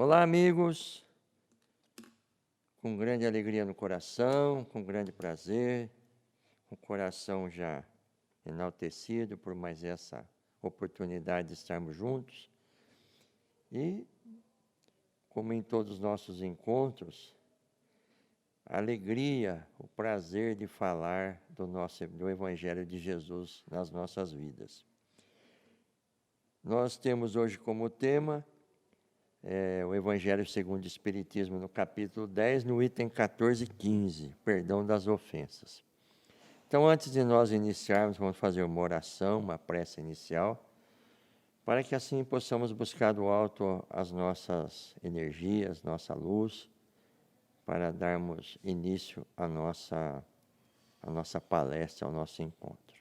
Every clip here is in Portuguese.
Olá, amigos, com grande alegria no coração, com grande prazer, com o coração já enaltecido por mais essa oportunidade de estarmos juntos. E, como em todos os nossos encontros, a alegria, o prazer de falar do Evangelho de Jesus nas nossas vidas. Nós temos hoje como tema o Evangelho segundo o Espiritismo, no capítulo 10, no item 14 e 15, perdão das ofensas. Então, antes de nós iniciarmos, vamos fazer uma oração, uma prece inicial, para que assim possamos buscar do alto as nossas energias, nossa luz, para darmos início à nossa palestra, ao nosso encontro.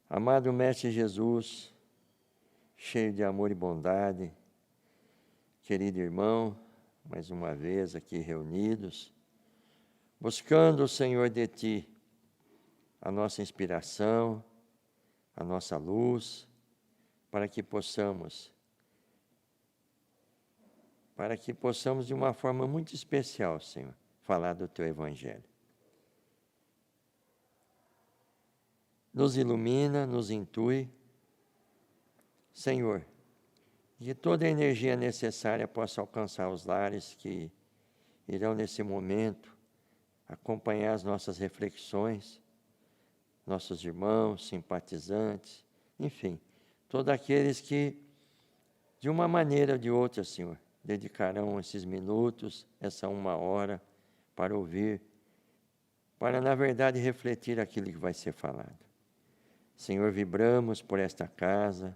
Amado Mestre Jesus, cheio de amor e bondade, querido irmão, mais uma vez aqui reunidos, buscando, Senhor, de Ti a nossa inspiração, a nossa luz, para que possamos de uma forma muito especial, Senhor, falar do Teu Evangelho. Nos ilumina, nos intui, Senhor, que toda a energia necessária possa alcançar os lares que irão nesse momento acompanhar as nossas reflexões, nossos irmãos, simpatizantes, enfim, todos aqueles que, de uma maneira ou de outra, Senhor, dedicarão esses minutos, essa 1 hora, para ouvir, para, na verdade, refletir aquilo que vai ser falado. Senhor, vibramos por esta casa,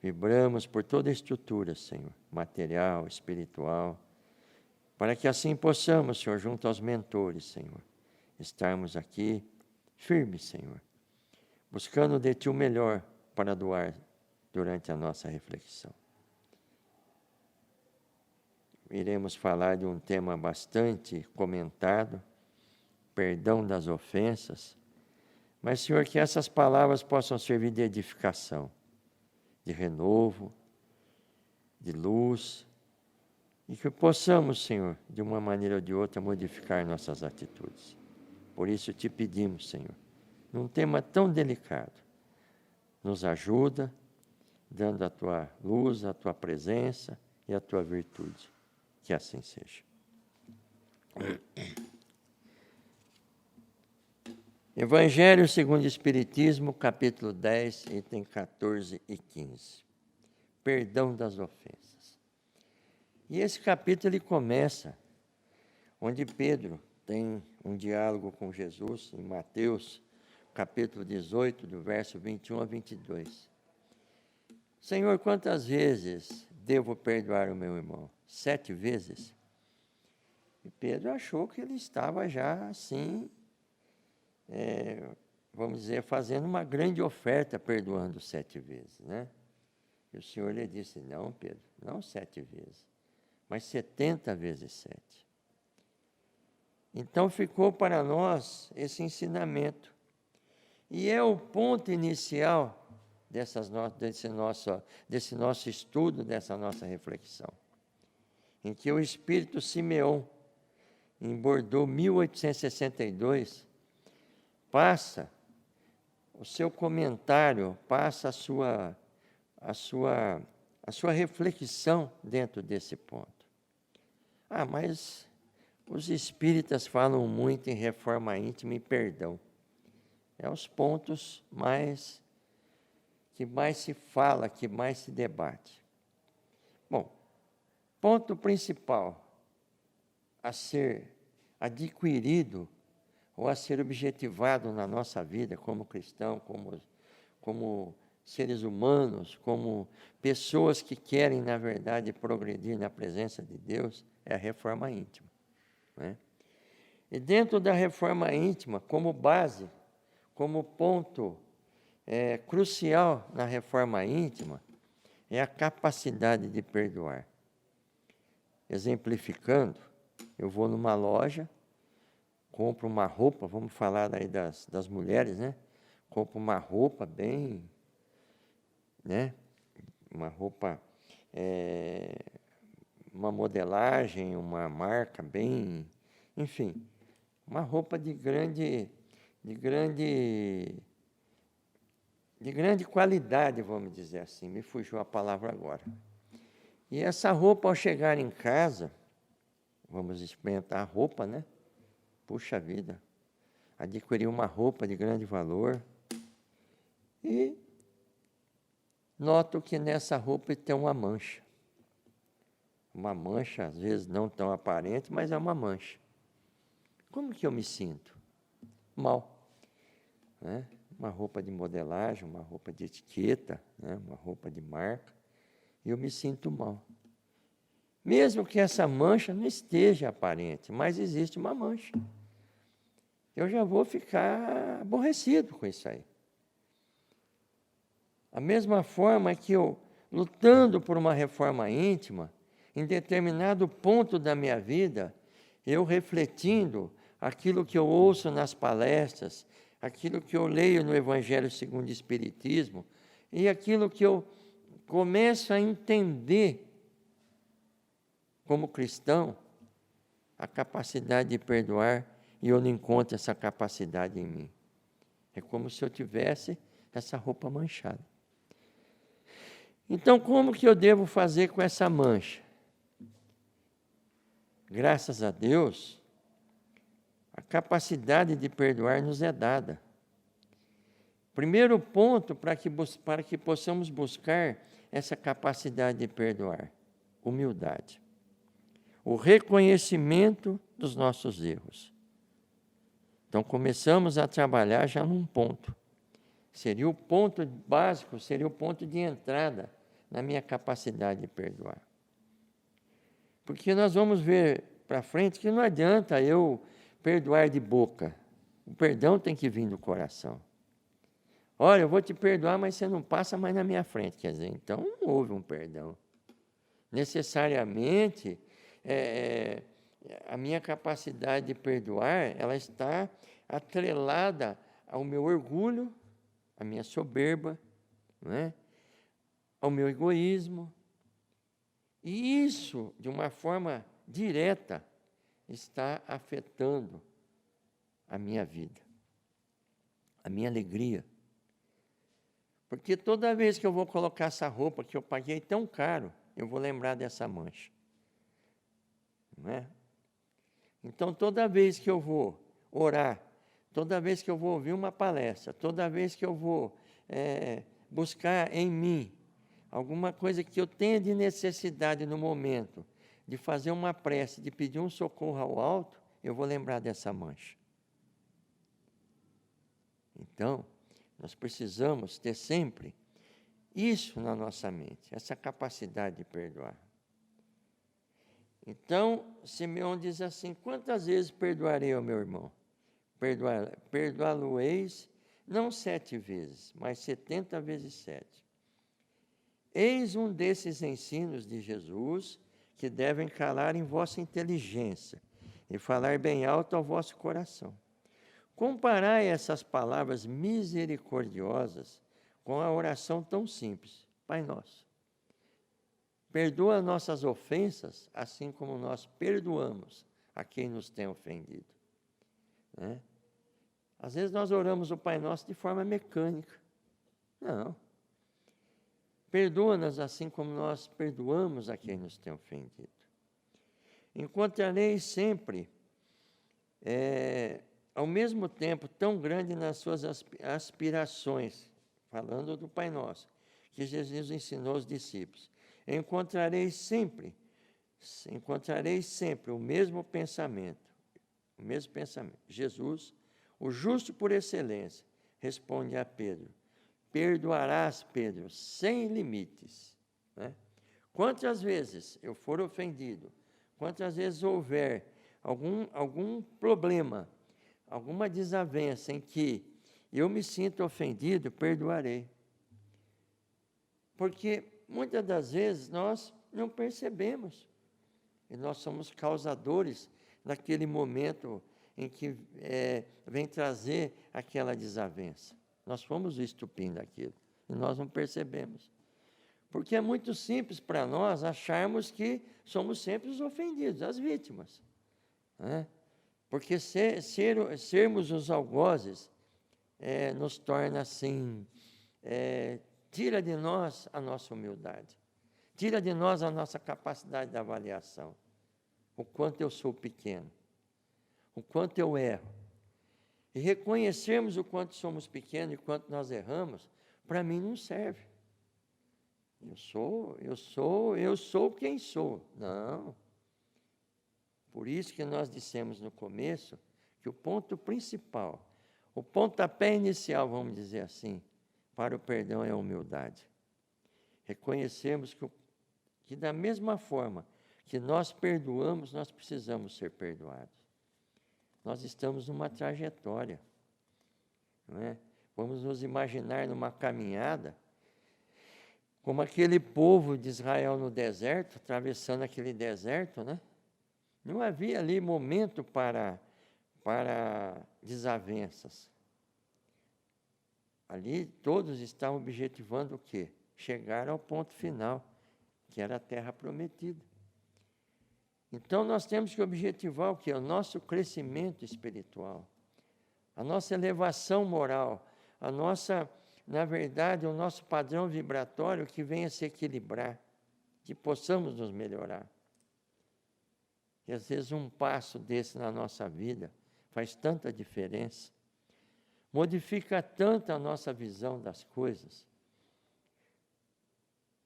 vibramos por toda a estrutura, Senhor, material, espiritual, para que assim possamos, Senhor, junto aos mentores, Senhor, estarmos aqui firmes, Senhor, buscando de Ti o melhor para doar durante a nossa reflexão. Iremos falar de um tema bastante comentado, perdão das ofensas, mas, Senhor, que essas palavras possam servir de edificação, de renovo, de luz, e que possamos, Senhor, de uma maneira ou de outra, modificar nossas atitudes. Por isso te pedimos, Senhor, num tema tão delicado, nos ajuda, dando a Tua luz, a Tua presença e a Tua virtude. Que assim seja. Evangelho segundo o Espiritismo, capítulo 10, item 14 e 15. Perdão das ofensas. E esse capítulo ele começa onde Pedro tem um diálogo com Jesus, em Mateus, capítulo 18, do verso 21 a 22. Senhor, quantas vezes devo perdoar o meu irmão? 7 vezes? E Pedro achou que ele estava já assim, vamos dizer, fazendo uma grande oferta, perdoando 7 vezes, né? E o Senhor lhe disse, não, Pedro, não 7 vezes, mas 70 vezes 7. Então ficou para nós esse ensinamento. E é o ponto inicial desse nosso estudo, dessa nossa reflexão, em que o Espírito Simeão, em Bordeaux, 1862, passa o seu comentário, passa a sua reflexão dentro desse ponto. Mas os espíritas falam muito em reforma íntima e perdão. É os pontos que mais se fala, que mais se debate. Bom, ponto principal a ser adquirido ou a ser objetivado na nossa vida como cristão, como seres humanos, como pessoas que querem, na verdade, progredir na presença de Deus, é a reforma íntima, né? E dentro da reforma íntima, como base, como ponto crucial na reforma íntima, é a capacidade de perdoar. Exemplificando, eu vou numa loja, compro uma roupa, vamos falar aí das mulheres, né? Compro uma roupa bem, né? Uma roupa uma modelagem, uma marca bem, enfim, uma roupa de grande qualidade, vamos dizer assim, me fugiu a palavra agora. E essa roupa, ao chegar em casa, vamos experimentar a roupa, né? Puxa vida, adquiri uma roupa de grande valor e noto que nessa roupa tem uma mancha. Uma mancha, às vezes não tão aparente, mas é uma mancha. Como que eu me sinto? Mal. Né? Uma roupa de modelagem, uma roupa de etiqueta, né? Uma roupa de marca, e eu me sinto mal. Mesmo que essa mancha não esteja aparente, mas existe uma mancha. Eu já vou ficar aborrecido com isso aí. A mesma forma que eu, lutando por uma reforma íntima, em determinado ponto da minha vida, eu refletindo aquilo que eu ouço nas palestras, aquilo que eu leio no Evangelho segundo o Espiritismo, e aquilo que eu começo a entender como cristão, a capacidade de perdoar, e eu não encontro essa capacidade em mim. É como se eu tivesse essa roupa manchada. Então, como que eu devo fazer com essa mancha? Graças a Deus, a capacidade de perdoar nos é dada. Primeiro ponto para que possamos buscar essa capacidade de perdoar: humildade. O reconhecimento dos nossos erros. Então, começamos a trabalhar já num ponto. Seria o ponto básico, seria o ponto de entrada na minha capacidade de perdoar. Porque nós vamos ver para frente que não adianta eu perdoar de boca. O perdão tem que vir do coração. Olha, eu vou te perdoar, mas você não passa mais na minha frente. Quer dizer, então não houve um perdão. Necessariamente, a minha capacidade de perdoar, ela está atrelada ao meu orgulho, à minha soberba, não é? Ao meu egoísmo. E isso, de uma forma direta, está afetando a minha vida, a minha alegria. Porque toda vez que eu vou colocar essa roupa que eu paguei tão caro, eu vou lembrar dessa mancha. Não é? Então, toda vez que eu vou orar, toda vez que eu vou ouvir uma palestra, toda vez que eu vou buscar em mim alguma coisa que eu tenha de necessidade no momento, de fazer uma prece, de pedir um socorro ao alto, eu vou lembrar dessa mancha. Então, nós precisamos ter sempre isso na nossa mente, essa capacidade de perdoar. Então, Simeão diz assim: quantas vezes perdoarei ao meu irmão? Perdoá-lo-eis, não 7 vezes, mas 70 vezes 7. Eis um desses ensinos de Jesus que devem calar em vossa inteligência e falar bem alto ao vosso coração. Comparai essas palavras misericordiosas com a oração tão simples: Pai Nosso, perdoa nossas ofensas, assim como nós perdoamos a quem nos tem ofendido. Né? Às vezes nós oramos o Pai Nosso de forma mecânica. Não. Perdoa-nos assim como nós perdoamos a quem nos tem ofendido. Encontrareis sempre, ao mesmo tempo, tão grande nas suas aspirações, falando do Pai Nosso, que Jesus ensinou aos discípulos. Encontrareis sempre o mesmo pensamento. Jesus, o justo por excelência, responde a Pedro: perdoarás, Pedro, sem limites. Né? Quantas vezes eu for ofendido, quantas vezes houver algum problema, alguma desavença em que eu me sinto ofendido, perdoarei. Porque muitas das vezes nós não percebemos. E nós somos causadores daquele momento em que vem trazer aquela desavença. Nós fomos o estupim daquilo, e nós não percebemos. Porque é muito simples para nós acharmos que somos sempre os ofendidos, as vítimas, né? Porque sermos os algozes nos torna assim, tira de nós a nossa humildade, tira de nós a nossa capacidade de avaliação, o quanto eu sou pequeno, o quanto eu erro. E reconhecermos o quanto somos pequenos e o quanto nós erramos, para mim não serve. Eu sou quem sou. Não. Por isso que nós dissemos no começo que o ponto principal, o pontapé inicial, vamos dizer assim, para o perdão é a humildade. Reconhecermos que da mesma forma que nós perdoamos, nós precisamos ser perdoados. Nós estamos numa trajetória, não é? Vamos nos imaginar numa caminhada, como aquele povo de Israel no deserto, atravessando aquele deserto, né? Não havia ali momento para desavenças. Ali todos estavam objetivando o quê? Chegar ao ponto final, que era a terra prometida. Então nós temos que objetivar o quê? O nosso crescimento espiritual, a nossa elevação moral, na verdade, o nosso padrão vibratório que venha se equilibrar, que possamos nos melhorar. E às vezes um passo desse na nossa vida faz tanta diferença, modifica tanto a nossa visão das coisas.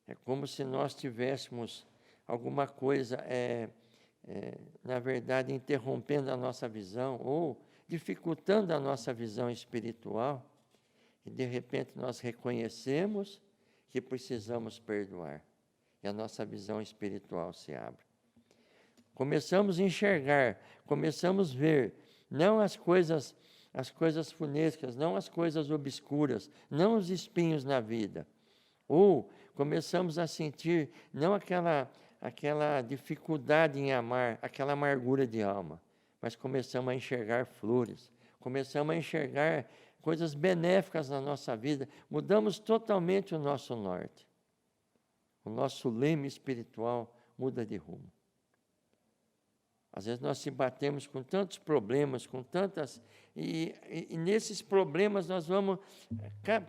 É como se nós tivéssemos alguma coisa, na verdade, interrompendo a nossa visão ou dificultando a nossa visão espiritual, e de repente nós reconhecemos que precisamos perdoar, e a nossa visão espiritual se abre. Começamos a enxergar, começamos a ver, não as coisas funescas, não as coisas obscuras, não os espinhos na vida. Ou começamos a sentir não aquela dificuldade em amar, aquela amargura de alma, mas começamos a enxergar flores, começamos a enxergar coisas benéficas na nossa vida, mudamos totalmente o nosso norte. O nosso leme espiritual muda de rumo. Às vezes nós se batemos com tantos problemas, com tantas... E nesses problemas nós vamos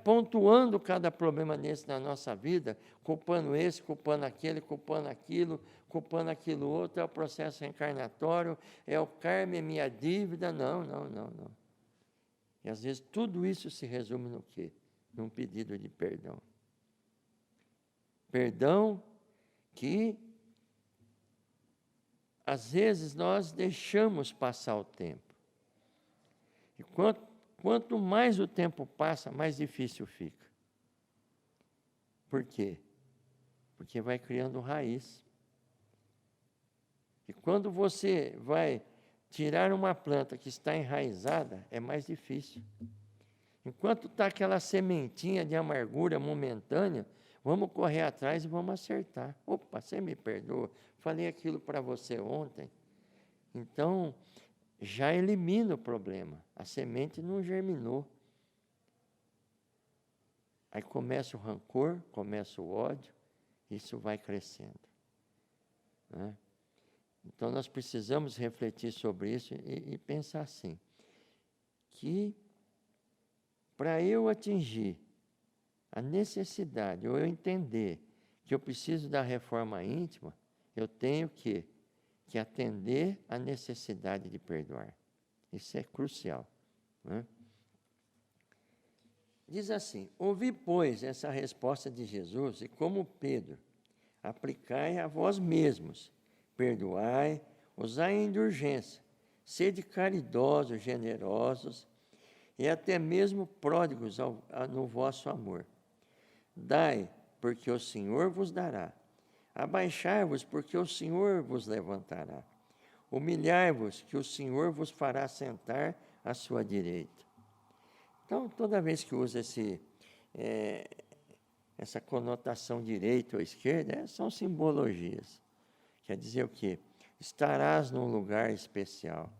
pontuando cada problema na nossa vida, culpando esse, culpando aquele, culpando aquilo outro, é o processo reencarnatório, é o karma, é minha dívida. Não. E às vezes tudo isso se resume no quê? Num pedido de perdão. Perdão que às vezes nós deixamos passar o tempo. E quanto mais o tempo passa, mais difícil fica. Por quê? Porque vai criando raiz. E quando você vai tirar uma planta que está enraizada, é mais difícil. Enquanto está aquela sementinha de amargura momentânea, vamos correr atrás e vamos acertar. Opa, você me perdoa, falei aquilo para você ontem. Então, já elimina o problema. A semente não germinou. Aí começa o rancor, começa o ódio, isso vai crescendo, né? Então, nós precisamos refletir sobre isso e pensar assim, que para eu atingir a necessidade, ou eu entender que eu preciso da reforma íntima, eu tenho que atender a necessidade de perdoar. Isso é crucial, né? Diz assim: ouvi, pois, essa resposta de Jesus, e como Pedro, aplicai a vós mesmos, perdoai, usai a indulgência, sede caridosos, generosos, e até mesmo pródigos no vosso amor. Dai, porque o Senhor vos dará. Abaixai-vos, porque o Senhor vos levantará. Humilhai-vos, que o Senhor vos fará sentar à sua direita. Então, toda vez que usa essa conotação direita ou esquerda, são simbologias. Quer dizer o quê? Estarás num lugar especial.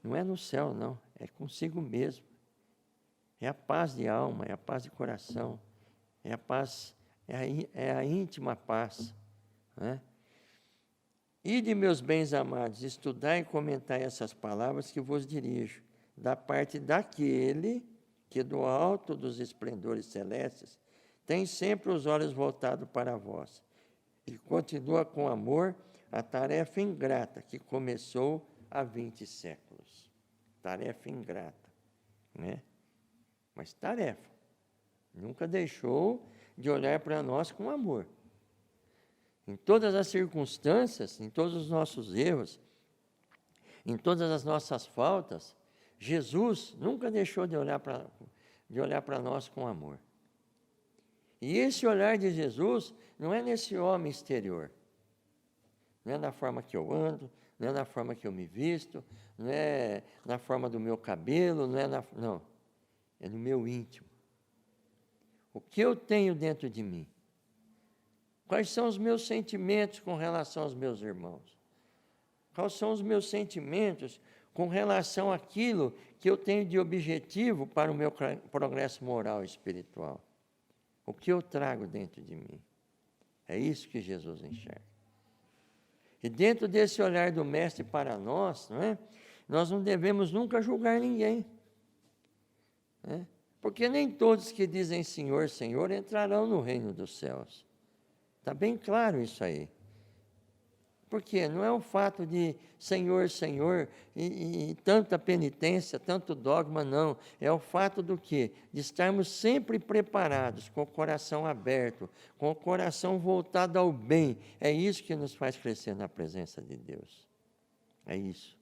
Não é no céu, não. É consigo mesmo. É a paz de alma, é a paz de coração, é a paz é a íntima paz. Né? Ide, meus bens amados, estudai e comentai essas palavras que vos dirijo, da parte daquele que do alto dos esplendores celestes tem sempre os olhos voltados para vós, e continua com amor a tarefa ingrata que começou há 20 séculos. Tarefa ingrata, né? Mas tarefa. Nunca deixou de olhar para nós com amor. Em todas as circunstâncias, em todos os nossos erros, em todas as nossas faltas, Jesus nunca deixou de olhar para nós com amor. E esse olhar de Jesus não é nesse homem exterior. Não é na forma que eu ando, não é na forma que eu me visto, não é na forma do meu cabelo, não. É no meu íntimo. O que eu tenho dentro de mim? Quais são os meus sentimentos com relação aos meus irmãos? Quais são os meus sentimentos com relação àquilo que eu tenho de objetivo para o meu progresso moral e espiritual? O que eu trago dentro de mim? É isso que Jesus enxerga. E dentro desse olhar do Mestre para nós, nós não devemos nunca julgar ninguém. Porque nem todos que dizem Senhor, Senhor entrarão no reino dos céus. Está bem claro isso aí. Porque não é o fato de Senhor, Senhor e tanta penitência, tanto dogma, não. É o fato do quê? De estarmos sempre preparados, com o coração aberto, com o coração voltado ao bem. É isso que nos faz crescer na presença de Deus. É isso.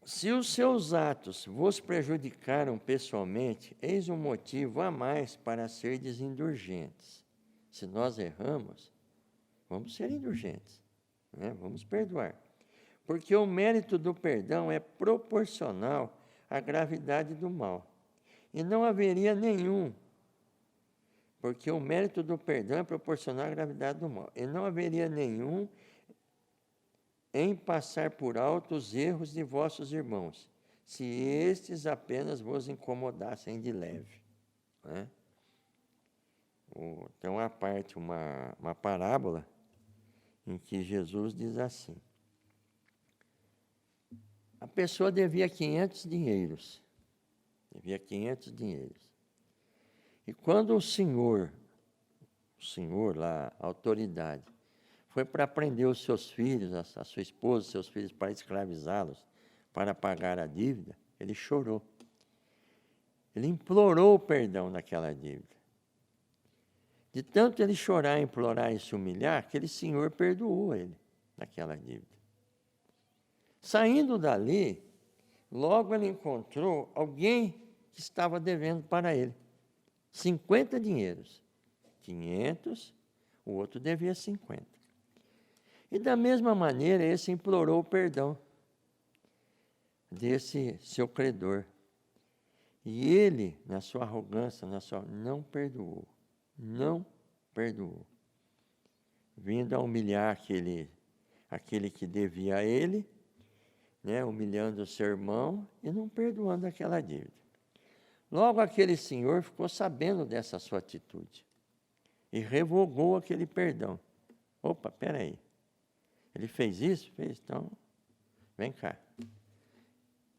Se os seus atos vos prejudicaram pessoalmente, eis um motivo a mais para serdes indulgentes. Se nós erramos, vamos ser indulgentes, vamos perdoar. Porque o mérito do perdão é proporcional à gravidade do mal. E não haveria nenhum, porque o mérito do perdão é proporcional à gravidade do mal. E não haveria nenhum em passar por alto os erros de vossos irmãos, se estes apenas vos incomodassem de leve. Então, há parte uma parábola em que Jesus diz assim: a pessoa devia 500 dinheiros. E quando o senhor lá, a autoridade, foi para prender os seus filhos, a sua esposa, os seus filhos, para escravizá-los, para pagar a dívida, ele chorou. Ele implorou o perdão daquela dívida. De tanto ele chorar, implorar e se humilhar, aquele senhor perdoou ele daquela dívida. Saindo dali, logo ele encontrou alguém que estava devendo para ele 50 dinheiros. 500, o outro devia 50. E da mesma maneira, esse implorou o perdão desse seu credor. E ele, na sua arrogância, não perdoou. Vindo a humilhar aquele que devia a ele, humilhando o seu irmão e não perdoando aquela dívida. Logo aquele senhor ficou sabendo dessa sua atitude e revogou aquele perdão. Opa, peraí. Ele fez isso? Fez, então, vem cá.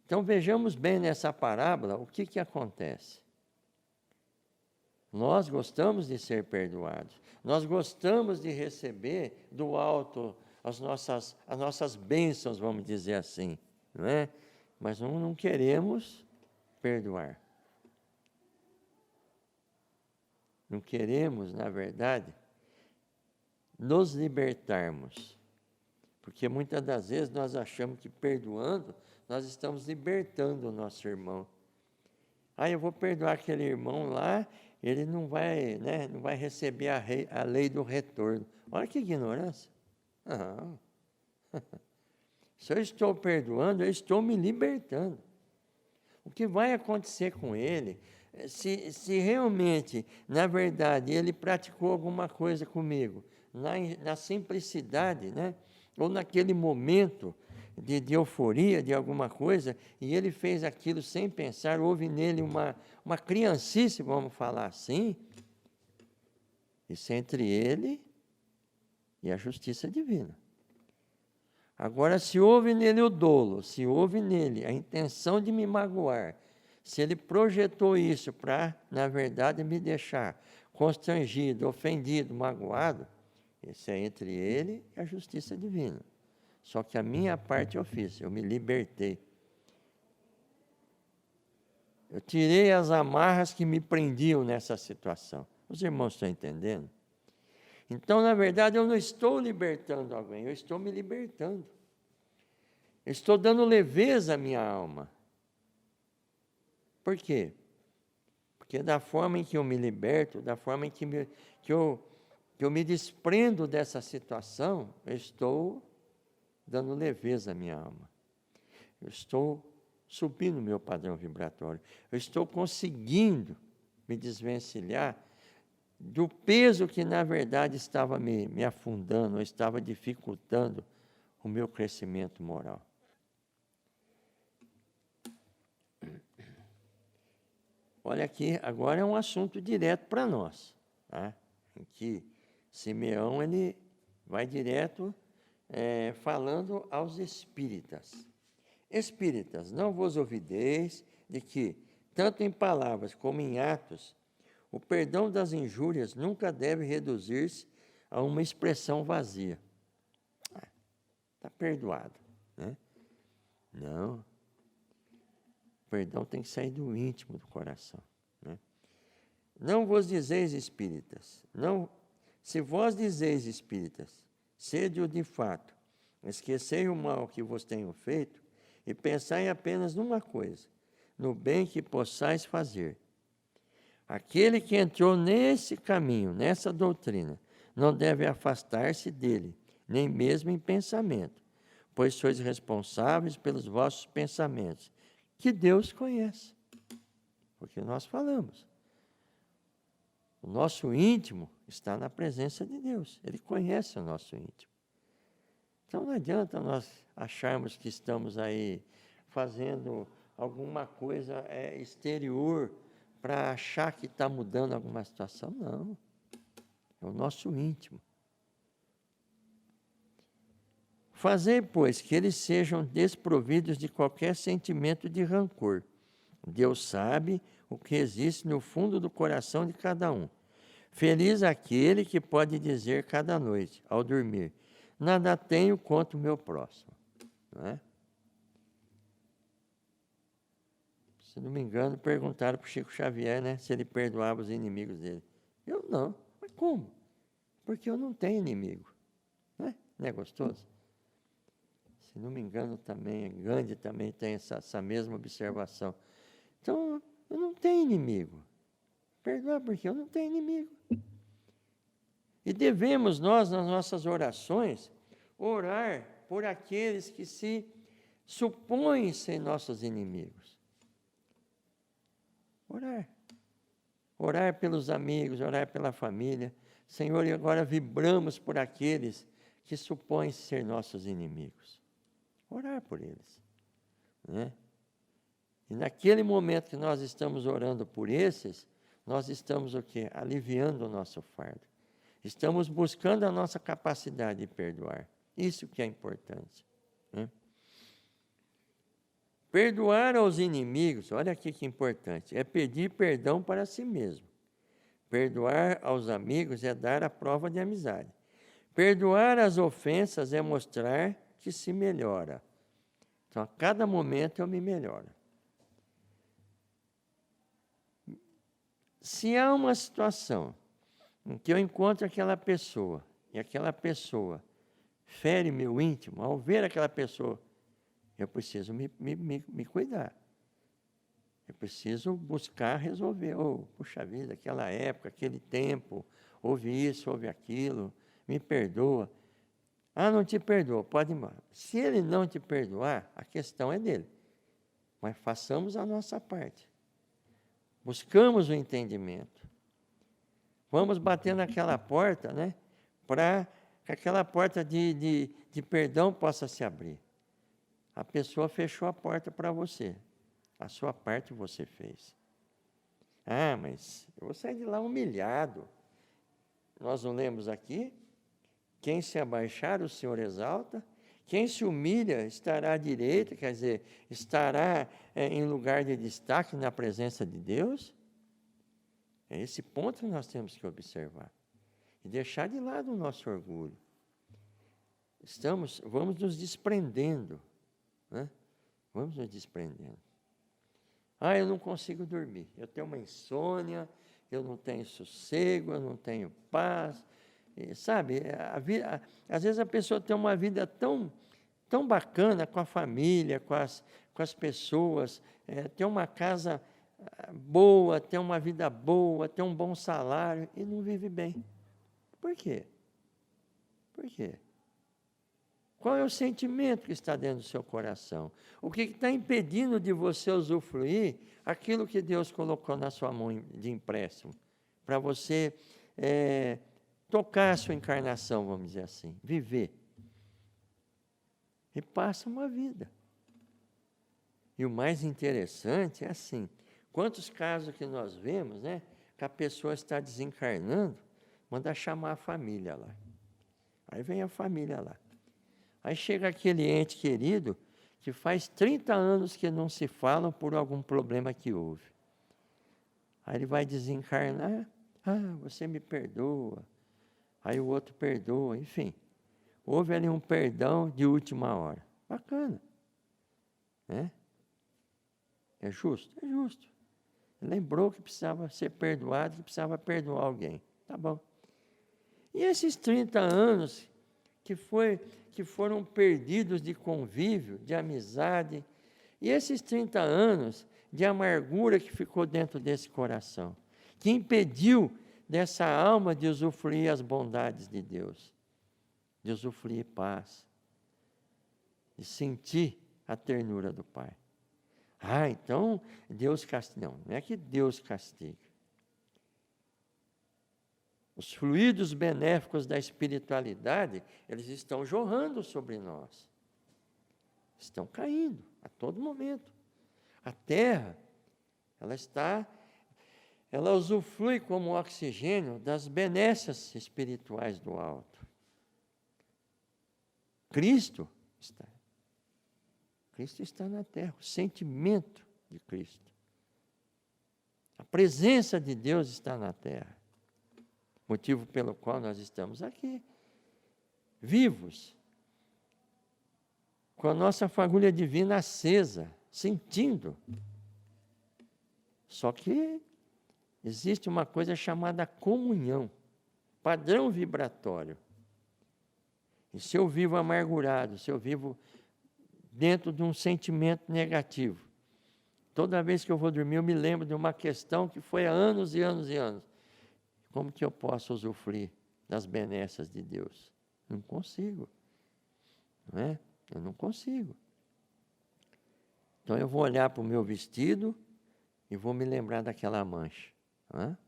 Então, vejamos bem nessa parábola o que acontece. Nós gostamos de ser perdoados. Nós gostamos de receber do alto as nossas bênçãos, vamos dizer assim. Não é? Mas não queremos perdoar. Não queremos, na verdade, nos libertarmos. Porque muitas das vezes nós achamos que perdoando, nós estamos libertando o nosso irmão. Eu vou perdoar aquele irmão lá, ele não vai receber a lei do retorno. Olha que ignorância. Não. Se eu estou perdoando, eu estou me libertando. O que vai acontecer com ele, se realmente, na verdade, ele praticou alguma coisa comigo, na simplicidade, ou naquele momento de euforia, de alguma coisa, e ele fez aquilo sem pensar, houve nele uma criancice, vamos falar assim. Isso é entre ele e a justiça divina. Agora, se houve nele o dolo, se houve nele a intenção de me magoar, se ele projetou isso para, na verdade, me deixar constrangido, ofendido, magoado, isso é entre ele e a justiça divina. Só que a minha parte eu fiz, eu me libertei. Eu tirei as amarras que me prendiam nessa situação. Os irmãos estão entendendo? Então, na verdade, eu não estou libertando alguém, eu estou me libertando. Eu estou dando leveza à minha alma. Por quê? Porque da forma em que eu me liberto, da forma em que eu me desprendo dessa situação, eu estou dando leveza à minha alma. Eu estou subindo o meu padrão vibratório. Eu estou conseguindo me desvencilhar do peso que, na verdade, estava me afundando, estava dificultando o meu crescimento moral. Olha aqui, agora é um assunto direto para nós, tá? Em que Simeão ele vai direto falando aos espíritas. Espíritas, não vos ouvideis de que, tanto em palavras como em atos, o perdão das injúrias nunca deve reduzir-se a uma expressão vazia. Está perdoado, né? Não. O perdão tem que sair do íntimo do coração, né? Não vos dizeis espíritas, não, se vós dizeis espíritas, sede-o de fato, esquecei o mal que vos tenho feito e pensai apenas numa coisa, no bem que possais fazer. Aquele que entrou nesse caminho, nessa doutrina, não deve afastar-se dele, nem mesmo em pensamento, pois sois responsáveis pelos vossos pensamentos, que Deus conhece. Porque nós falamos. O nosso íntimo está na presença de Deus. Ele conhece o nosso íntimo. Então não adianta nós acharmos que estamos aí fazendo alguma coisa exterior para achar que está mudando alguma situação. Não. É o nosso íntimo. Fazei, pois, que eles sejam desprovidos de qualquer sentimento de rancor. Deus sabe o que existe no fundo do coração de cada um. Feliz aquele que pode dizer cada noite, ao dormir, nada tenho contra o meu próximo. Não é? Se não me engano, perguntaram para o Chico Xavier, né, se ele perdoava os inimigos dele. Eu não. Mas como? Porque eu não tenho inimigo. Não é gostoso? Se não me engano também, Gandhi também tem essa mesma observação. Então, eu não tenho inimigo. Perdoar porque eu não tenho inimigo. E devemos nós, nas nossas orações, orar por aqueles que se supõem ser nossos inimigos. Orar. Orar pelos amigos, orar pela família. Senhor, e agora vibramos por aqueles que supõem ser nossos inimigos. Orar por eles, né? E naquele momento que nós estamos orando por esses, nós estamos o quê? Aliviando o nosso fardo. Estamos buscando a nossa capacidade de perdoar. Isso que é importante, né? Perdoar aos inimigos, olha aqui que importante, é pedir perdão para si mesmo. Perdoar aos amigos é dar a prova de amizade. Perdoar as ofensas é mostrar que se melhora. Então, a cada momento eu me melhoro. Se há uma situação em que eu encontro aquela pessoa, e aquela pessoa fere meu íntimo, ao ver aquela pessoa, eu preciso me cuidar. Eu preciso buscar resolver. Puxa vida, aquela época, aquele tempo, houve isso, houve aquilo, me perdoa. Não te perdoa, pode ir embora. Se ele não te perdoar, a questão é dele. Mas façamos a nossa parte. Buscamos o entendimento. Vamos bater naquela porta, né? Para que aquela porta de perdão possa se abrir. A pessoa fechou a porta para você. A sua parte você fez. Ah, mas eu vou sair de lá humilhado. Nós não lemos aqui? Quem se abaixar, o Senhor exalta. Quem se humilha estará à direita, quer dizer, estará em lugar de destaque na presença de Deus. É esse ponto que nós temos que observar. E deixar de lado o nosso orgulho. Vamos nos desprendendo, né? Vamos nos desprendendo. Ah, eu não consigo dormir, eu tenho uma insônia, eu não tenho sossego, eu não tenho paz. E, sabe, às vezes a pessoa tem uma vida tão bacana com a família, com as pessoas, tem uma casa boa, tem uma vida boa, tem um bom salário e não vive bem. Por quê? Por quê? Qual é o sentimento que está dentro do seu coração? O que está impedindo de você usufruir aquilo que Deus colocou na sua mão de empréstimo? Para você tocar a sua encarnação, vamos dizer assim, viver. E passa uma vida. E o mais interessante é assim, quantos casos que nós vemos, né, que a pessoa está desencarnando, manda chamar a família lá. Aí vem a família lá. Aí chega aquele ente querido que faz 30 anos que não se falam por algum problema que houve. Aí ele vai desencarnar, você me perdoa. Aí o outro perdoa, enfim. Houve ali um perdão de última hora. Bacana. Né? É justo? É justo. Ele lembrou que precisava ser perdoado, que precisava perdoar alguém. Tá bom. E esses 30 anos que foram perdidos de convívio, de amizade, e esses 30 anos de amargura que ficou dentro desse coração, que impediu dessa alma de usufruir as bondades de Deus, de usufruir paz, de sentir a ternura do Pai. Então Deus castiga. Não é que Deus castiga. Os fluidos benéficos da espiritualidade, eles estão jorrando sobre nós. Estão caindo a todo momento. A terra, ela usufrui como oxigênio das benesses espirituais do alto. Cristo está na terra, o sentimento de Cristo. A presença de Deus está na terra. Motivo pelo qual nós estamos aqui, vivos, com a nossa fagulha divina acesa, sentindo. Só que existe uma coisa chamada comunhão, padrão vibratório. E se eu vivo amargurado, se eu vivo dentro de um sentimento negativo, toda vez que eu vou dormir eu me lembro de uma questão que foi há anos e anos e anos. Como que eu posso usufruir das benesses de Deus? Não consigo. Não é? Eu não consigo. Então eu vou olhar para o meu vestido e vou me lembrar daquela mancha. Não é?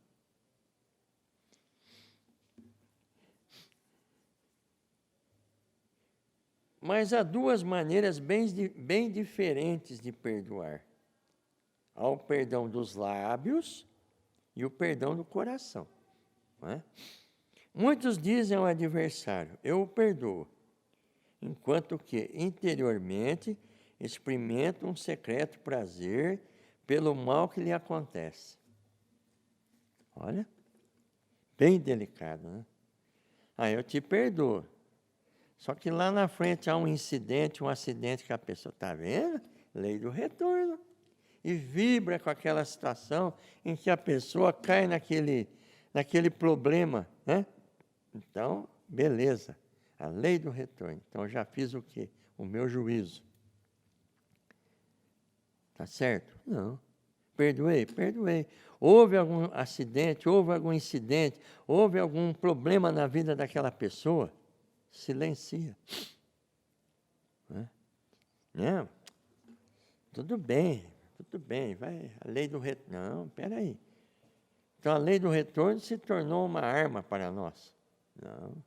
Mas há duas maneiras bem diferentes de perdoar. Há o perdão dos lábios e o perdão do coração. Não é? Muitos dizem ao adversário, eu o perdoo, enquanto que interiormente experimentam um secreto prazer pelo mal que lhe acontece. Olha, bem delicado, né? Eu te perdoo. Só que lá na frente há um acidente que a pessoa está vendo, lei do retorno, e vibra com aquela situação em que a pessoa cai naquele problema, né? Então, beleza, a lei do retorno. Então, já fiz o quê? O meu juízo. Tá certo? Não. Perdoei. Houve algum acidente, houve algum incidente, houve algum problema na vida daquela pessoa, silencia. Não, tudo bem, vai, a lei do retorno. Não, espera aí. Então, a lei do retorno se tornou uma arma para nós. Não.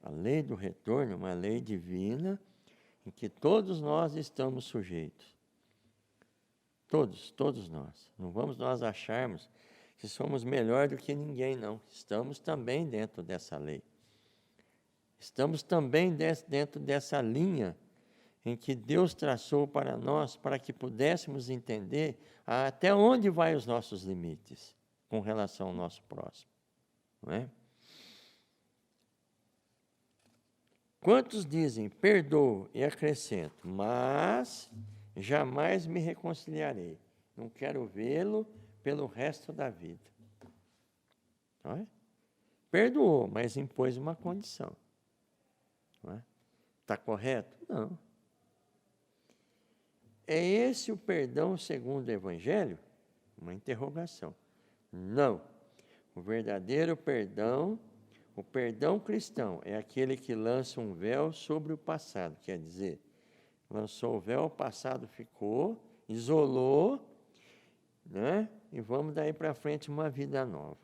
A lei do retorno é uma lei divina em que todos nós estamos sujeitos. Todos nós. Não vamos nós acharmos que somos melhor do que ninguém, não. Estamos também dentro dessa lei. Estamos também dentro dessa linha em que Deus traçou para nós, para que pudéssemos entender até onde vai os nossos limites com relação ao nosso próximo. Não é? Quantos dizem, perdoo e acrescento, mas jamais me reconciliarei. Não quero vê-lo pelo resto da vida. Não é? Perdoou, mas impôs uma condição. Não é? Está correto? Não. É esse o perdão segundo o Evangelho? Uma interrogação. Não. O verdadeiro perdão, o perdão cristão, é aquele que lança um véu sobre o passado. Quer dizer, lançou o véu, o passado ficou, isolou, né? E vamos daí para frente uma vida nova.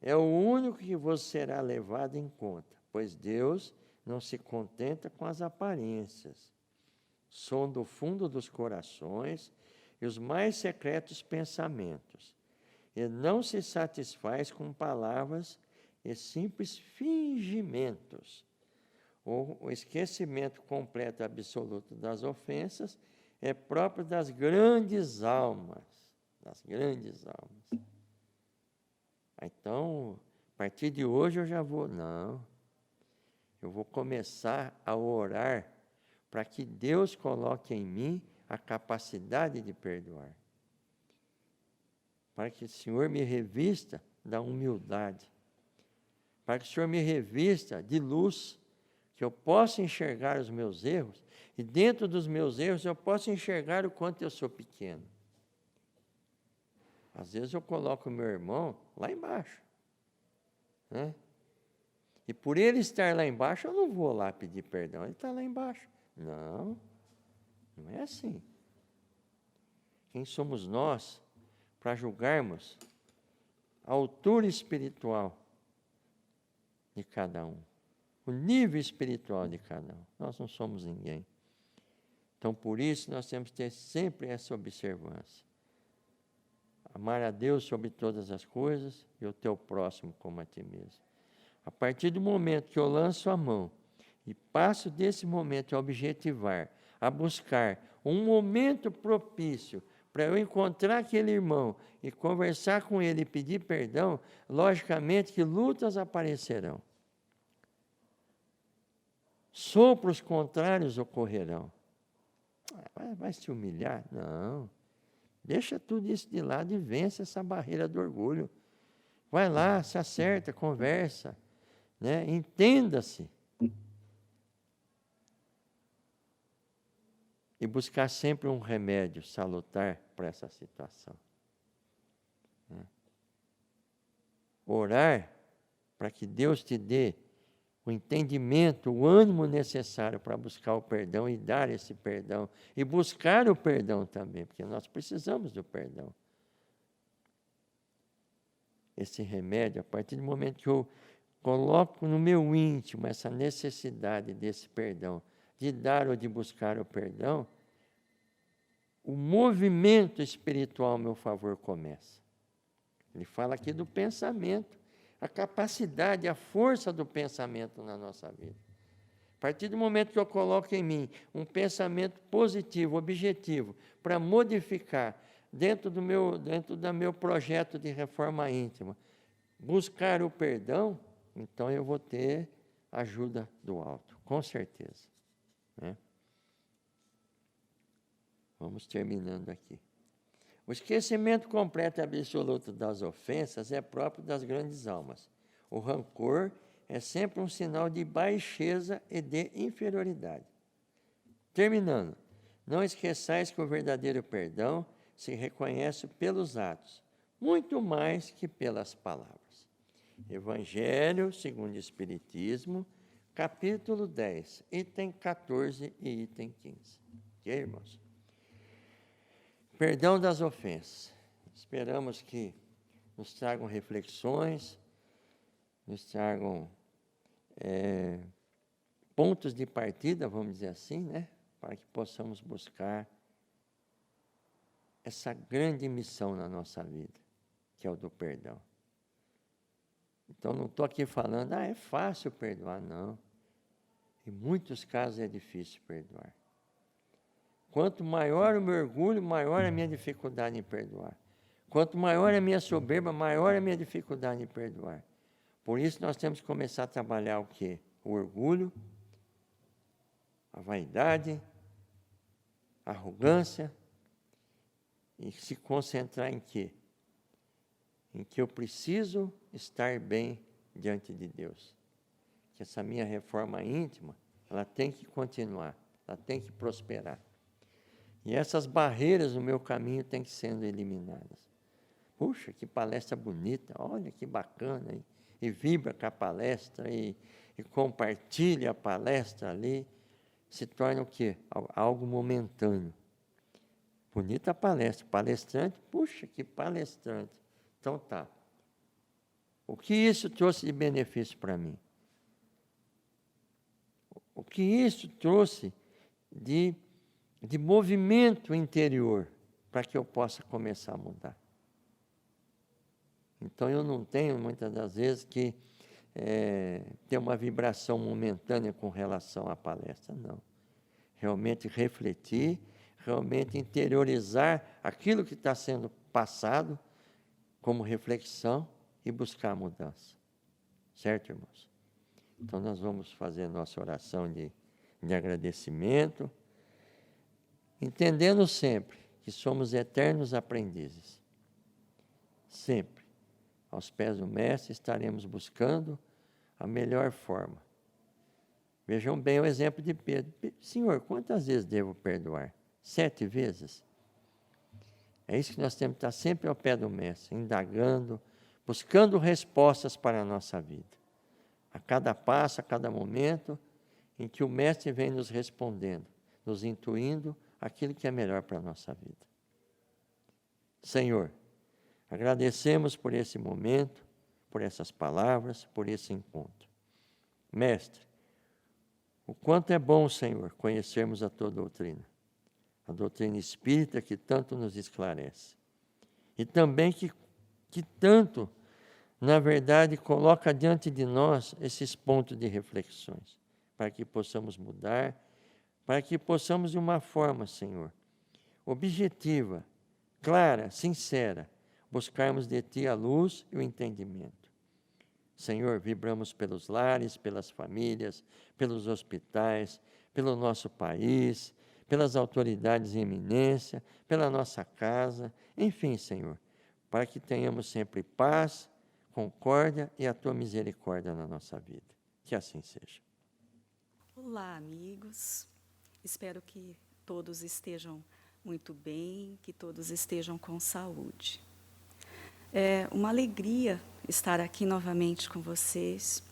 É o único que vos será levado em conta, pois Deus não se contenta com as aparências. Sonda o fundo dos corações e os mais secretos pensamentos. E não se satisfaz com palavras e simples fingimentos. O esquecimento completo e absoluto das ofensas é próprio das grandes almas. Das grandes almas. Então, a partir de hoje eu já vou... Não. Eu vou começar a orar para que Deus coloque em mim a capacidade de perdoar. Para que o Senhor me revista da humildade. Para que o Senhor me revista de luz, que eu possa enxergar os meus erros, e dentro dos meus erros eu possa enxergar o quanto eu sou pequeno. Às vezes eu coloco o meu irmão lá embaixo, né? E por ele estar lá embaixo, eu não vou lá pedir perdão, ele está lá embaixo. Não, não é assim. Quem somos nós para julgarmos a altura espiritual de cada um, o nível espiritual de cada um? Nós não somos ninguém. Então, por isso, nós temos que ter sempre essa observância. Amar a Deus sobre todas as coisas e o teu próximo como a ti mesmo. A partir do momento que eu lanço a mão e passo desse momento a objetivar, a buscar um momento propício para eu encontrar aquele irmão e conversar com ele e pedir perdão, logicamente que lutas aparecerão. Sopros contrários ocorrerão. Vai se humilhar? Não. Deixa tudo isso de lado e vence essa barreira do orgulho. Vai lá, se acerta, conversa, né? Entenda-se. E buscar sempre um remédio salutar para essa situação. Orar para que Deus te dê o entendimento, o ânimo necessário para buscar o perdão e dar esse perdão. E buscar o perdão também, porque nós precisamos do perdão. Esse remédio, a partir do momento que eu coloco no meu íntimo essa necessidade desse perdão, de dar ou de buscar o perdão, o movimento espiritual a meu favor começa. Ele fala aqui do pensamento, a capacidade, a força do pensamento na nossa vida. A partir do momento que eu coloco em mim um pensamento positivo, objetivo, para modificar dentro do meu projeto de reforma íntima, buscar o perdão, então eu vou ter ajuda do alto, com certeza. Né? Vamos terminando aqui. O esquecimento completo e absoluto das ofensas é próprio das grandes almas. O rancor é sempre um sinal de baixeza e de inferioridade. Terminando, não esqueçais que o verdadeiro perdão se reconhece pelos atos, muito mais que pelas palavras. Evangelho segundo o Espiritismo, capítulo 10, item 14 e item 15. Ok, irmãos? Perdão das ofensas. Esperamos que nos tragam reflexões, nos tragam pontos de partida, vamos dizer assim, né? para que possamos buscar essa grande missão na nossa vida, que é o do perdão. Então, não estou aqui falando, é fácil perdoar, não. Em muitos casos é difícil perdoar. Quanto maior o meu orgulho, maior a minha dificuldade em perdoar. Quanto maior a minha soberba, maior a minha dificuldade em perdoar. Por isso nós temos que começar a trabalhar o quê? O orgulho, a vaidade, a arrogância, e se concentrar em quê? Em que eu preciso estar bem diante de Deus. Que essa minha reforma íntima, ela tem que continuar, ela tem que prosperar. E essas barreiras no meu caminho têm que sendo eliminadas. Puxa, que palestra bonita, olha que bacana. E vibra com a palestra, e compartilha a palestra ali. Se torna o quê? Algo momentâneo. Bonita a palestra, palestrante, puxa, que palestrante. Então tá. O que isso trouxe de benefício para mim? O que isso trouxe de movimento interior para que eu possa começar a mudar? Então, eu não tenho, muitas das vezes, que ter uma vibração momentânea com relação à palestra, não. Realmente refletir, realmente interiorizar aquilo que está sendo passado como reflexão e buscar a mudança. Certo, irmãos? Então, nós vamos fazer nossa oração de agradecimento, entendendo sempre que somos eternos aprendizes. Sempre. Aos pés do Mestre estaremos buscando a melhor forma. Vejam bem o exemplo de Pedro. Senhor, quantas vezes devo perdoar? 7 vezes? É isso que nós temos que estar sempre ao pé do Mestre, indagando, buscando respostas para a nossa vida. A cada passo, a cada momento em que o Mestre vem nos respondendo, nos intuindo aquilo que é melhor para a nossa vida. Senhor, agradecemos por esse momento, por essas palavras, por esse encontro. Mestre, o quanto é bom, Senhor, conhecermos a Tua doutrina, a doutrina espírita que tanto nos esclarece. E também que tanto, na verdade, coloca diante de nós esses pontos de reflexões, para que possamos mudar, para que possamos, de uma forma, Senhor, objetiva, clara, sincera, buscarmos de Ti a luz e o entendimento. Senhor, vibramos pelos lares, pelas famílias, pelos hospitais, pelo nosso país, pelas autoridades em eminência, pela nossa casa, enfim, Senhor, para que tenhamos sempre paz, concórdia e a Tua misericórdia na nossa vida. Que assim seja. Olá, amigos. Espero que todos estejam muito bem, que todos estejam com saúde. É uma alegria estar aqui novamente com vocês,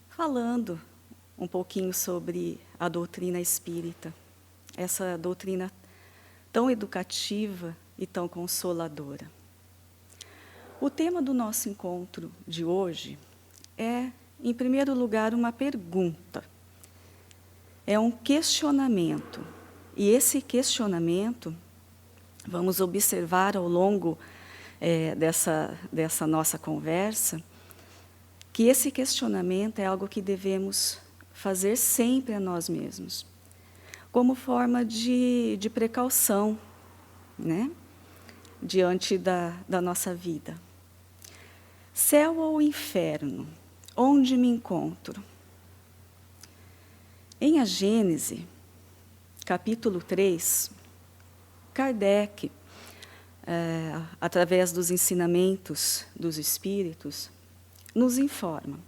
falando um pouquinho sobre a doutrina espírita, essa doutrina tão educativa e tão consoladora. O tema do nosso encontro de hoje é, em primeiro lugar, uma pergunta. É um questionamento. E esse questionamento, vamos observar ao longo dessa nossa conversa, que esse questionamento é algo que devemos fazer sempre a nós mesmos, como forma de precaução, né? Diante da nossa vida. Céu ou inferno, onde me encontro? Em A Gênese, capítulo 3, Kardec, através dos ensinamentos dos Espíritos, nos informa.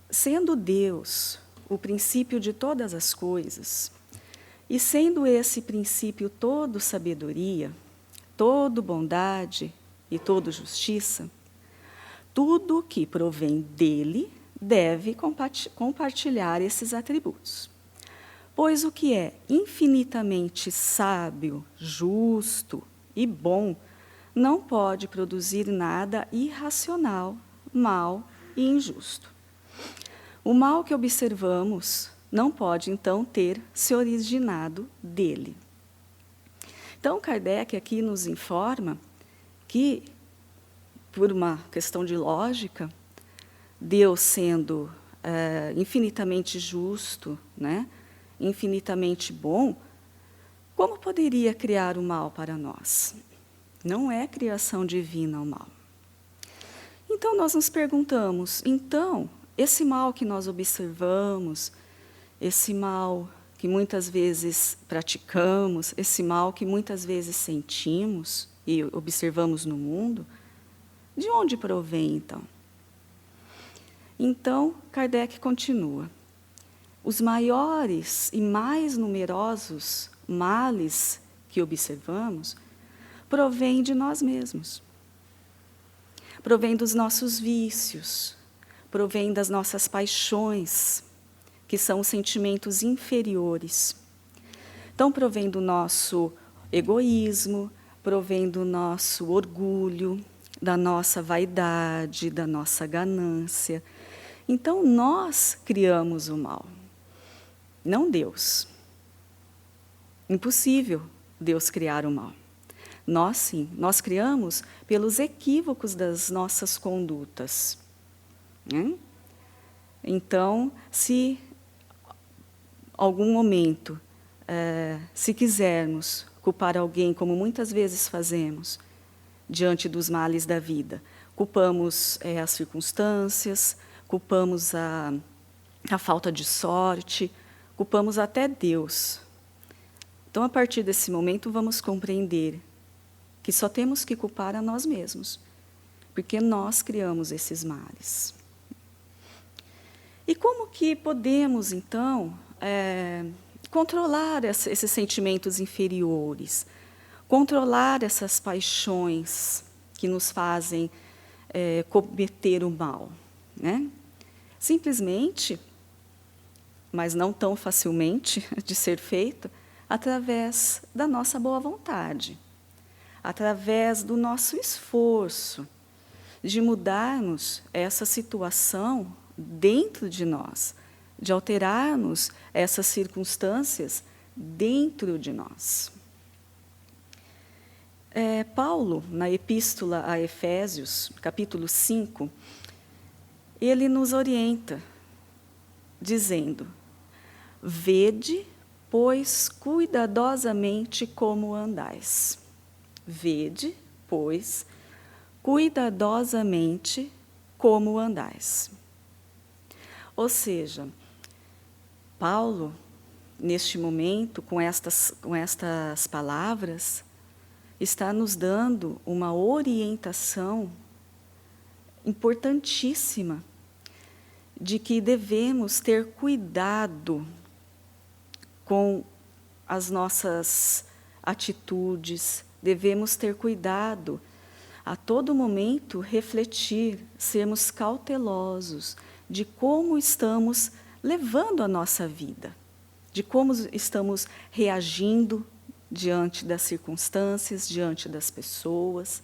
Sendo Deus o princípio de todas as coisas, e sendo esse princípio todo sabedoria, todo bondade e todo justiça, tudo que provém dele deve compartilhar esses atributos. Pois o que é infinitamente sábio, justo e bom não pode produzir nada irracional, mau e injusto. O mal que observamos não pode, então, ter se originado dele. Então, Kardec aqui nos informa que, por uma questão de lógica, Deus sendo infinitamente justo, né, infinitamente bom, como poderia criar o mal para nós? Não é criação divina o mal. Então, nós nos perguntamos, então, esse mal que nós observamos, esse mal que muitas vezes praticamos, esse mal que muitas vezes sentimos e observamos no mundo, de onde provém, então? Então, Kardec continua. Os maiores e mais numerosos males que observamos provêm de nós mesmos. Provém dos nossos vícios, provém das nossas paixões, que são os sentimentos inferiores. Então, provém do nosso egoísmo, provém do nosso orgulho, da nossa vaidade, da nossa ganância. Então, nós criamos o mal, não Deus. Impossível Deus criar o mal. Nós, sim, nós criamos pelos equívocos das nossas condutas. Então, se algum momento, se quisermos culpar alguém, como muitas vezes fazemos, diante dos males da vida, culpamos as circunstâncias, culpamos a falta de sorte, culpamos até Deus. Então, a partir desse momento, vamos compreender que só temos que culpar a nós mesmos, porque nós criamos esses males. E como que podemos, então, controlar esses sentimentos inferiores, controlar essas paixões que nos fazem cometer o mal, né? Simplesmente, mas não tão facilmente de ser feito, através da nossa boa vontade, através do nosso esforço de mudarmos essa situação dentro de nós, de alterarmos essas circunstâncias dentro de nós. Paulo, na Epístola a Efésios, capítulo 5, ele nos orienta, dizendo: vede, pois, cuidadosamente como andais. Vede, pois, cuidadosamente como andais. Ou seja, Paulo, neste momento, com estas palavras, está nos dando uma orientação importantíssima de que devemos ter cuidado com as nossas atitudes, devemos ter cuidado a todo momento, refletir, sermos cautelosos de como estamos levando a nossa vida, de como estamos reagindo diante das circunstâncias, diante das pessoas,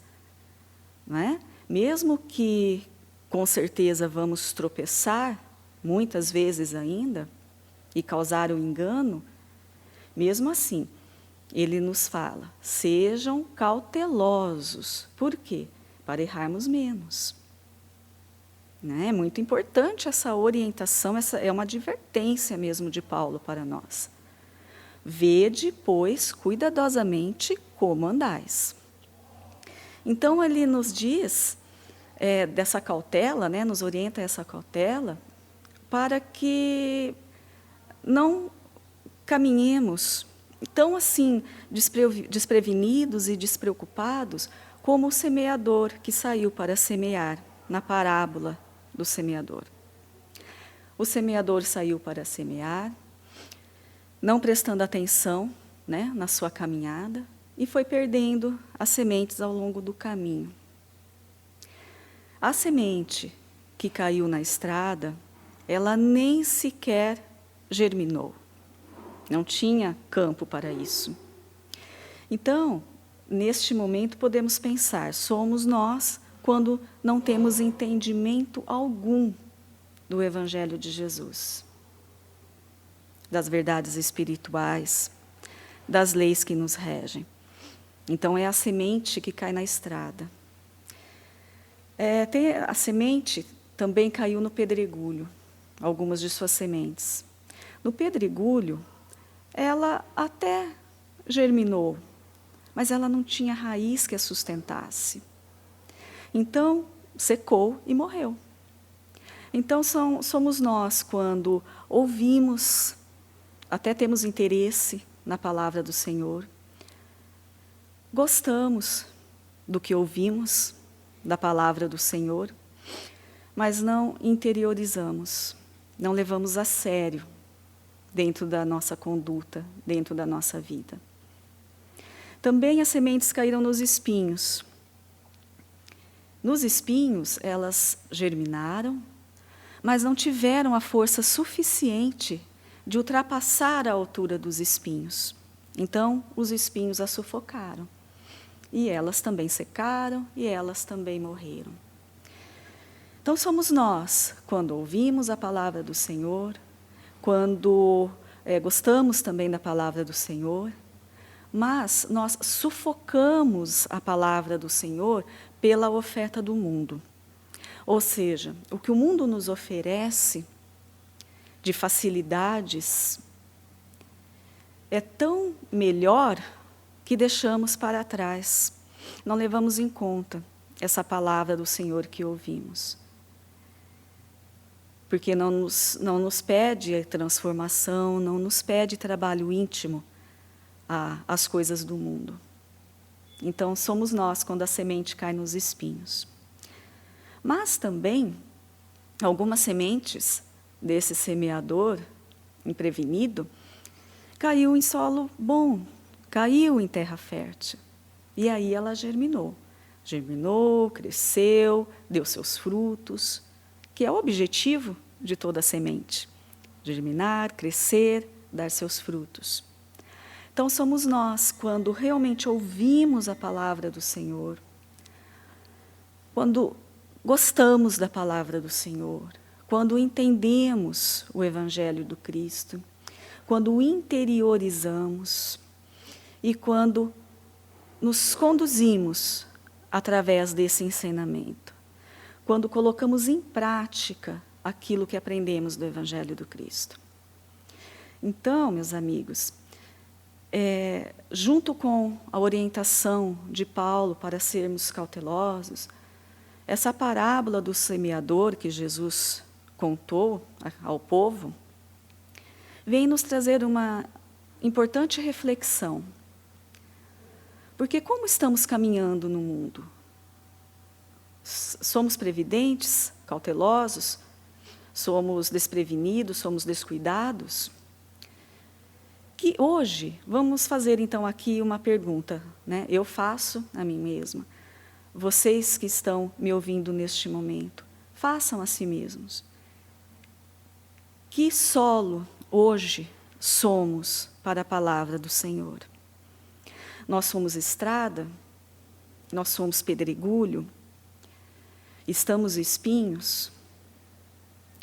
não é? Mesmo que, com certeza, vamos tropeçar, muitas vezes ainda, e causar o engano, mesmo assim, ele nos fala, sejam cautelosos. Por quê? Para errarmos menos. É muito importante essa orientação, essa é uma advertência mesmo de Paulo para nós. Vede, pois, cuidadosamente como andais. Então, ele nos diz dessa cautela, né, nos orienta a essa cautela, para que não caminhemos tão assim desprevenidos e despreocupados como o semeador que saiu para semear, na parábola do semeador. O semeador saiu para semear, não prestando atenção, né, na sua caminhada, e foi perdendo as sementes ao longo do caminho. A semente que caiu na estrada, ela nem sequer germinou. Não tinha campo para isso. Então, neste momento, podemos pensar, somos nós quando não temos entendimento algum do Evangelho de Jesus. das verdades espirituais, das leis que nos regem. Então, é a semente que cai na estrada. A semente também caiu no pedregulho, algumas de suas sementes. No pedregulho, ela até germinou, mas ela não tinha raiz que a sustentasse. Então, secou e morreu. Então, somos nós, quando ouvimos, até temos interesse na palavra do Senhor, gostamos do que ouvimos, da palavra do Senhor, mas não interiorizamos, não levamos a sério dentro da nossa conduta, dentro da nossa vida. Também as sementes caíram nos espinhos. Nos espinhos, elas germinaram, mas não tiveram a força suficiente de ultrapassar a altura dos espinhos. Então, os espinhos a sufocaram. E elas também secaram, e elas também morreram. Então, somos nós, quando ouvimos a palavra do Senhor, quando gostamos também da palavra do Senhor, mas nós sufocamos a palavra do Senhor pela oferta do mundo. Ou seja, o que o mundo nos oferece de facilidades é tão melhor que deixamos para trás. Não levamos em conta essa palavra do Senhor que ouvimos. Porque não nos pede transformação, não nos pede trabalho íntimo às coisas do mundo. Então, somos nós quando a semente cai nos espinhos. Mas também, algumas sementes desse semeador imprevenido caiu em solo bom, caiu em terra fértil. E aí ela germinou. Germinou, cresceu, deu seus frutos, que é o objetivo de toda semente. Germinar, crescer, dar seus frutos. Então, somos nós, quando realmente ouvimos a palavra do Senhor, quando gostamos da palavra do Senhor, quando entendemos o Evangelho do Cristo, quando o interiorizamos e quando nos conduzimos através desse ensinamento, quando colocamos em prática aquilo que aprendemos do Evangelho do Cristo. Então, meus amigos, junto com a orientação de Paulo para sermos cautelosos, essa parábola do semeador que Jesus contou ao povo, vem nos trazer uma importante reflexão. Porque como estamos caminhando no mundo? Somos previdentes, cautelosos? Somos desprevenidos, somos descuidados? Que hoje, vamos fazer então aqui uma pergunta, né? Eu faço a mim mesma. Vocês que estão me ouvindo neste momento, façam a si mesmos. Que solo hoje somos para a palavra do Senhor? Nós somos estrada? Nós somos pedregulho? Estamos espinhos?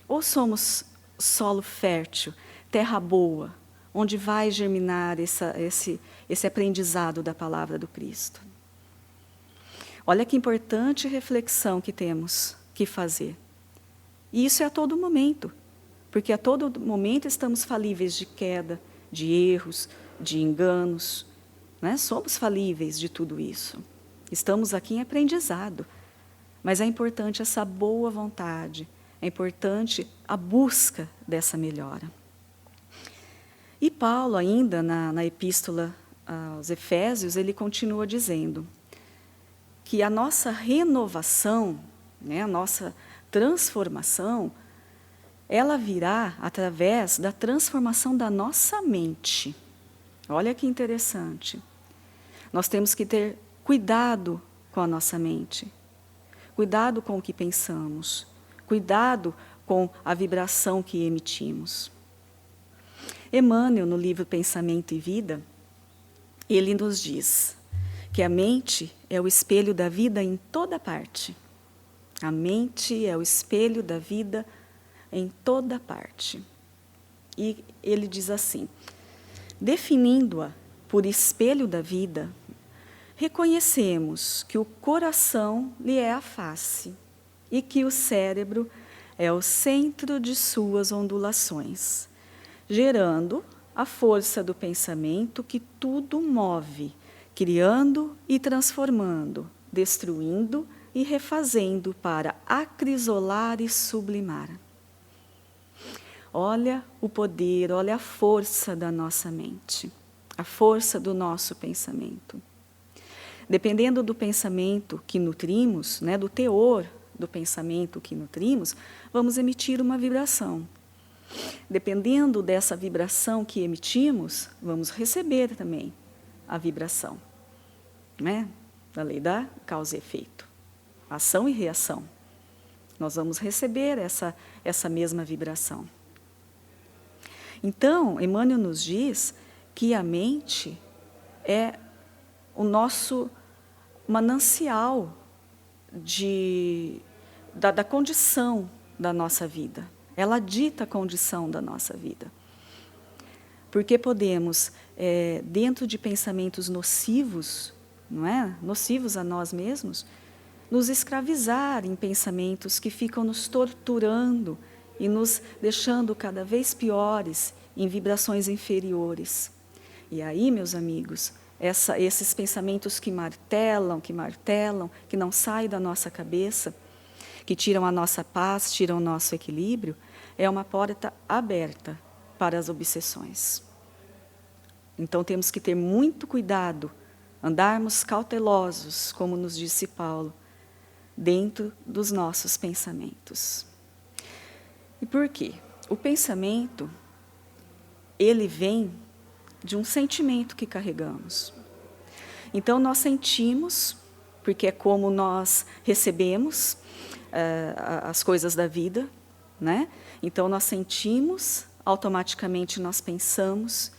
Ou somos solo fértil, terra boa, onde vai germinar esse aprendizado da palavra do Cristo? Olha que importante reflexão que temos que fazer. E isso é a todo momento, porque a todo momento estamos falíveis de queda, de erros, de enganos, né? Somos falíveis de tudo isso. Estamos aqui em aprendizado, mas é importante essa boa vontade, é importante a busca dessa melhora. E Paulo, ainda na epístola aos Efésios, ele continua dizendo que a nossa renovação, né, a nossa transformação, ela virá através da transformação da nossa mente. Olha que interessante. Nós temos que ter cuidado com a nossa mente, cuidado com o que pensamos, cuidado com a vibração que emitimos. Emmanuel, no livro Pensamento e Vida, ele nos diz que a mente é o espelho da vida em toda parte. A mente é o espelho da vida em toda parte. E ele diz assim: definindo-a por espelho da vida, reconhecemos que o coração lhe é a face e que o cérebro é o centro de suas ondulações, gerando a força do pensamento que tudo move, criando e transformando, destruindo e refazendo para acrisolar e sublimar. Olha o poder, olha a força da nossa mente, a força do nosso pensamento. Dependendo do pensamento que nutrimos, né, do teor do pensamento que nutrimos, vamos emitir uma vibração. Dependendo dessa vibração que emitimos, vamos receber também a vibração, né, da lei da causa e efeito, ação e reação. Nós vamos receber essa mesma vibração. Então, Emmanuel nos diz que a mente é o nosso manancial da condição da nossa vida. Ela dita a condição da nossa vida. Porque podemos, dentro de pensamentos nocivos, não é? Nocivos a nós mesmos, nos escravizar em pensamentos que ficam nos torturando e nos deixando cada vez piores, em vibrações inferiores. E aí, meus amigos, esses pensamentos que martelam, que não saem da nossa cabeça, que tiram a nossa paz, tiram o nosso equilíbrio, é uma porta aberta para as obsessões. Então temos que ter muito cuidado, andarmos cautelosos, como nos disse Paulo, dentro dos nossos pensamentos. E por quê? O pensamento, ele vem de um sentimento que carregamos. Então nós sentimos, porque é como nós recebemos as coisas da vida, né? Então nós sentimos, automaticamente nós pensamos,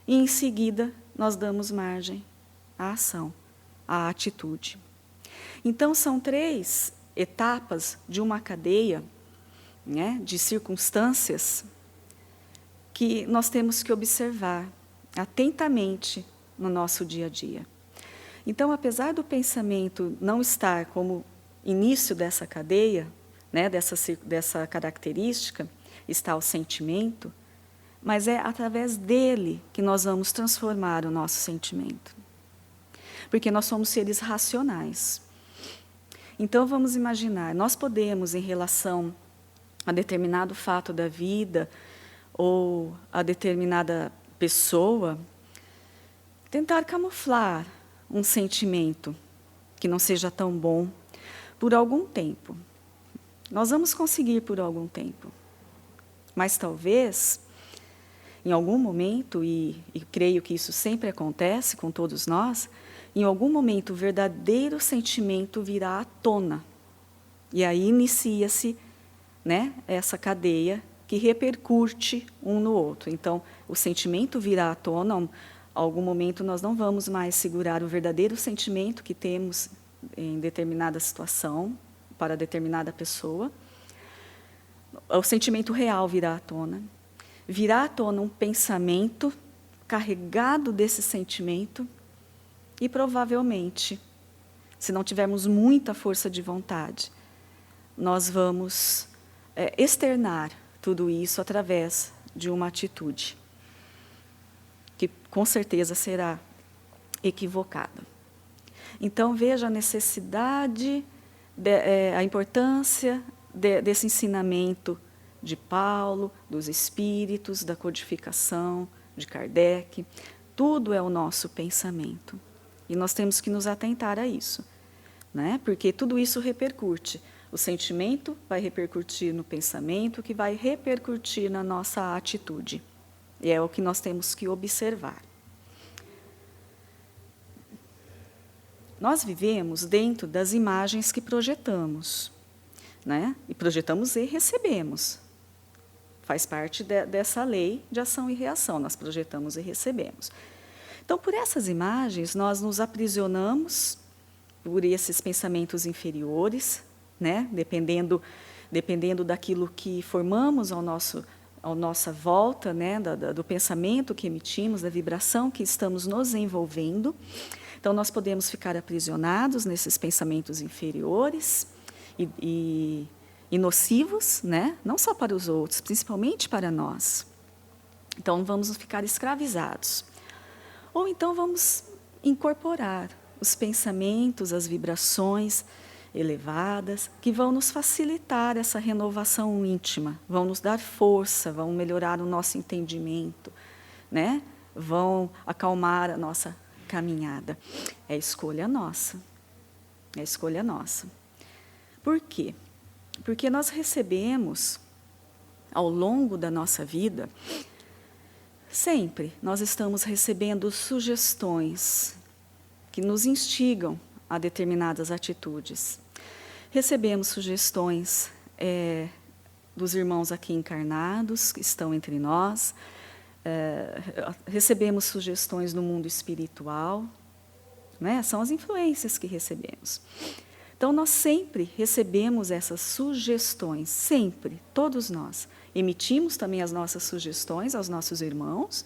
e em seguida nós damos margem à ação, à atitude. Então são 3 etapas de uma cadeia, né, de circunstâncias que nós temos que observar atentamente no nosso dia a dia. Então, apesar do pensamento não estar como início dessa cadeia, né, dessa característica, está o sentimento, mas é através dele que nós vamos transformar o nosso sentimento. Porque nós somos seres racionais. Então, vamos imaginar, nós podemos, em relação a determinado fato da vida ou a determinada pessoa, tentar camuflar um sentimento que não seja tão bom por algum tempo. Nós vamos conseguir por algum tempo. Mas talvez, em algum momento, e creio que isso sempre acontece com todos nós, em algum momento o verdadeiro sentimento virá à tona. E aí inicia-se, né, essa cadeia que repercute um no outro. Então, o sentimento virá à tona, em algum momento nós não vamos mais segurar o verdadeiro sentimento que temos em determinada situação, para determinada pessoa. O sentimento real virá à tona. Virá à tona um pensamento carregado desse sentimento e provavelmente, se não tivermos muita força de vontade, nós vamos externar tudo isso através de uma atitude que com certeza será equivocada. Então veja a necessidade, a importância desse ensinamento de Paulo, dos espíritos, da codificação, de Kardec. Tudo é o nosso pensamento. E nós temos que nos atentar a isso, né? Porque tudo isso repercute. O sentimento vai repercutir no pensamento, que vai repercutir na nossa atitude. E é o que nós temos que observar. Nós vivemos dentro das imagens que projetamos, né? E projetamos e recebemos. Faz parte dessa lei de ação e reação, nós projetamos e recebemos. Então, por essas imagens, nós nos aprisionamos por esses pensamentos inferiores, né? Dependendo daquilo que formamos ao à nossa volta, né, do pensamento que emitimos, da vibração que estamos nos envolvendo. Então, nós podemos ficar aprisionados nesses pensamentos inferiores e nocivos, né? Não só para os outros, principalmente para nós. Então, vamos ficar escravizados. Ou então, vamos incorporar os pensamentos, as vibrações elevadas, que vão nos facilitar essa renovação íntima, vão nos dar força, vão melhorar o nosso entendimento, né? Vão acalmar a nossa caminhada. É escolha nossa. É escolha nossa. Por quê? Porque nós recebemos, ao longo da nossa vida, sempre nós estamos recebendo sugestões que nos instigam a determinadas atitudes. Recebemos sugestões dos irmãos aqui encarnados, que estão entre nós, recebemos sugestões no mundo espiritual, né? São as influências que recebemos. Então, nós sempre recebemos essas sugestões, sempre, todos nós. Emitimos também as nossas sugestões aos nossos irmãos,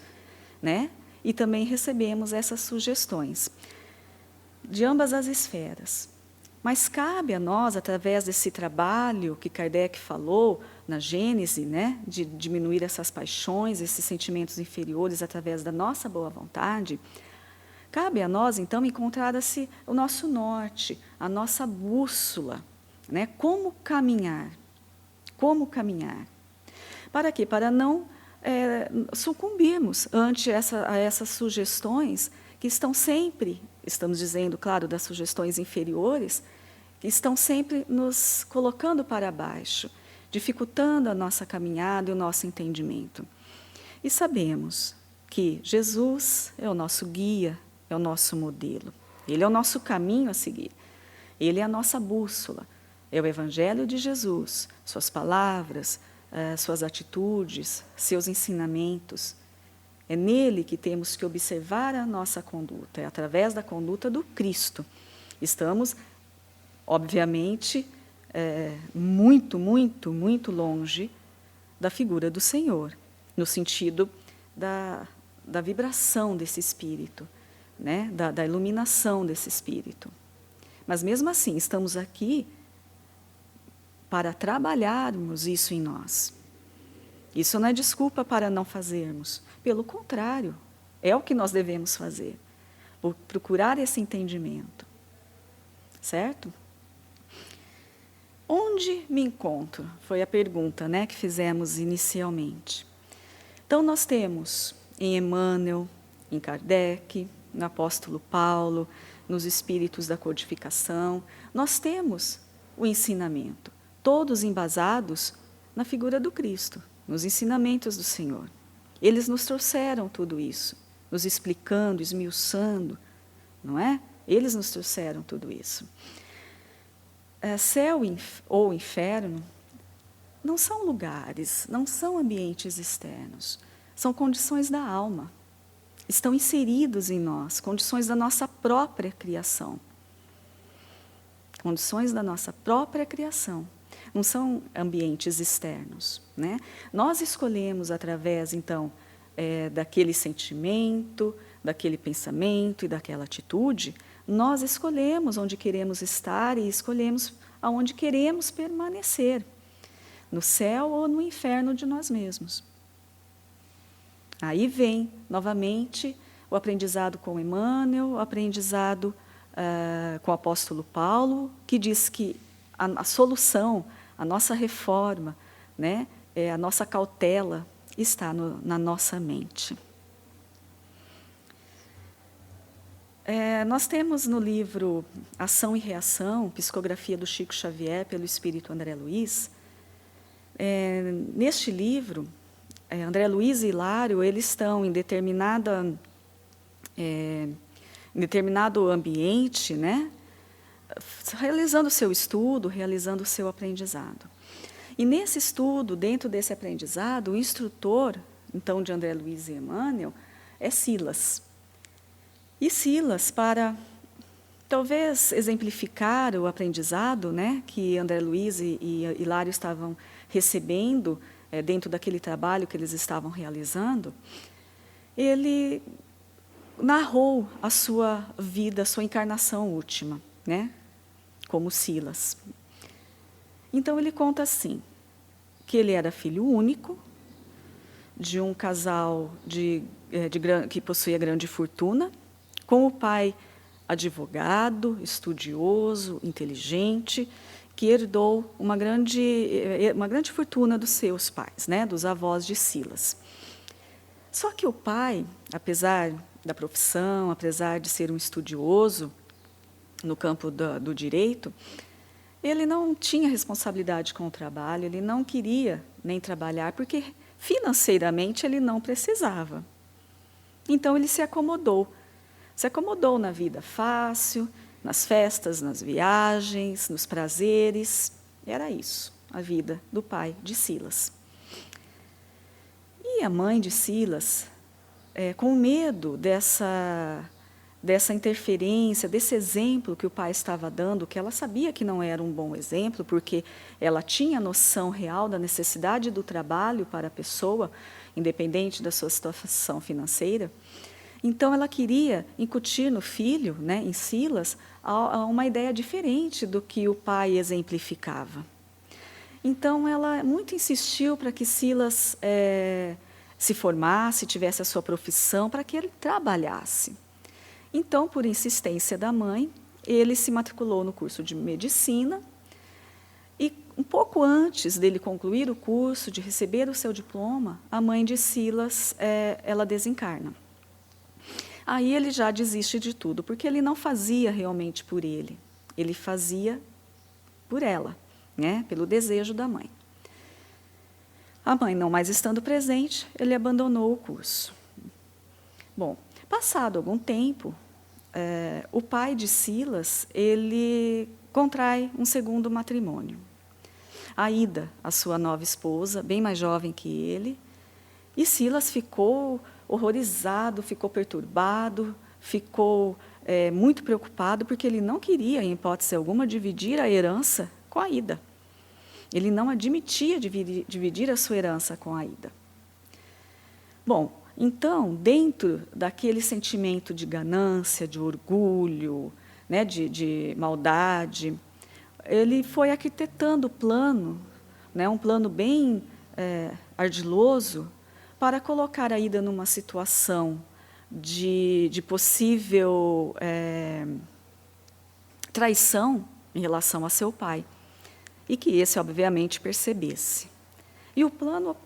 né? E também recebemos essas sugestões de ambas as esferas. Mas cabe a nós, através desse trabalho que Kardec falou na Gênese, né, de diminuir essas paixões, esses sentimentos inferiores através da nossa boa vontade, cabe a nós, então, encontrar o nosso norte, a nossa bússola, né, como caminhar. Como caminhar. Para quê? Para não sucumbirmos ante a essas sugestões que estão sempre, estamos dizendo, claro, das sugestões inferiores, que estão sempre nos colocando para baixo, dificultando a nossa caminhada e o nosso entendimento. E sabemos que Jesus é o nosso guia, é o nosso modelo. Ele é o nosso caminho a seguir. Ele é a nossa bússola. É o Evangelho de Jesus, suas palavras, suas atitudes, seus ensinamentos. É nele que temos que observar a nossa conduta, é através da conduta do Cristo. Estamos, obviamente, muito, muito, muito longe da figura do Senhor, no sentido da vibração desse Espírito, né? da iluminação desse Espírito. Mas, mesmo assim, estamos aqui para trabalharmos isso em nós. Isso não é desculpa para não fazermos. Pelo contrário, é o que nós devemos fazer. Procurar esse entendimento. Certo? Onde me encontro? Foi a pergunta, né, que fizemos inicialmente. Então, nós temos em Emmanuel, em Kardec, no apóstolo Paulo, nos espíritos da codificação, nós temos o ensinamento, todos embasados na figura do Cristo, nos ensinamentos do Senhor. Eles nos trouxeram tudo isso, nos explicando, esmiuçando, não é? Eles nos trouxeram tudo isso. Céu ou inferno não são lugares, não são ambientes externos, são condições da alma. Estão inseridos em nós, condições da nossa própria criação. Condições da nossa própria criação. Não são ambientes externos, né? Nós escolhemos através, então, daquele sentimento, daquele pensamento e daquela atitude, nós escolhemos onde queremos estar e escolhemos aonde queremos permanecer, no céu ou no inferno de nós mesmos. Aí vem, novamente, o aprendizado com Emmanuel, o aprendizado com o apóstolo Paulo, que diz que a solução, a nossa reforma, né, a nossa cautela está na nossa mente. Nós temos no livro Ação e Reação, psicografia do Chico Xavier pelo Espírito André Luiz. Neste livro, André Luiz e Hilário, eles estão em determinado ambiente, né, realizando o seu estudo, realizando o seu aprendizado. E nesse estudo, dentro desse aprendizado, o instrutor, então, de André Luiz e Emmanuel, é Silas. E Silas, para talvez exemplificar o aprendizado, né, que André Luiz e Hilário estavam recebendo dentro daquele trabalho que eles estavam realizando, ele narrou a sua vida, a sua encarnação última, né, como Silas. Então, ele conta assim, que ele era filho único, de um casal que possuía grande fortuna, com o pai advogado, estudioso, inteligente, que herdou uma grande fortuna dos seus pais, né, dos avós de Silas. Só que o pai, apesar da profissão, apesar de ser um estudioso no campo do direito, ele não tinha responsabilidade com o trabalho, ele não queria nem trabalhar, porque financeiramente ele não precisava. Então ele se acomodou na vida fácil, nas festas, nas viagens, nos prazeres. Era isso, a vida do pai de Silas. E a mãe de Silas, com medo dessa interferência, desse exemplo que o pai estava dando, que ela sabia que não era um bom exemplo, porque ela tinha noção real da necessidade do trabalho para a pessoa, independente da sua situação financeira. Então, ela queria incutir no filho, né, em Silas, uma ideia diferente do que o pai exemplificava. Então, ela muito insistiu para que Silas se formasse, tivesse a sua profissão, para que ele trabalhasse. Então, por insistência da mãe, ele se matriculou no curso de medicina e, um pouco antes dele concluir o curso, de receber o seu diploma, a mãe de Silas, ela desencarna. Aí ele já desiste de tudo, porque ele não fazia realmente por ele fazia por ela, né, pelo desejo da mãe. A mãe não mais estando presente, ele abandonou o curso. Bom, passado algum tempo, o pai de Silas, ele contrai um segundo matrimônio. Aida, a sua nova esposa, bem mais jovem que ele, e Silas ficou horrorizado, ficou perturbado, ficou muito preocupado, porque ele não queria, em hipótese alguma, dividir a herança com Aida. Ele não admitia dividir a sua herança com Aida. Bom, então, dentro daquele sentimento de ganância, de orgulho, né, de maldade, ele foi arquitetando o plano, né, um plano bem ardiloso, para colocar Aida numa situação de possível traição em relação a seu pai, e que esse, obviamente, percebesse. E o plano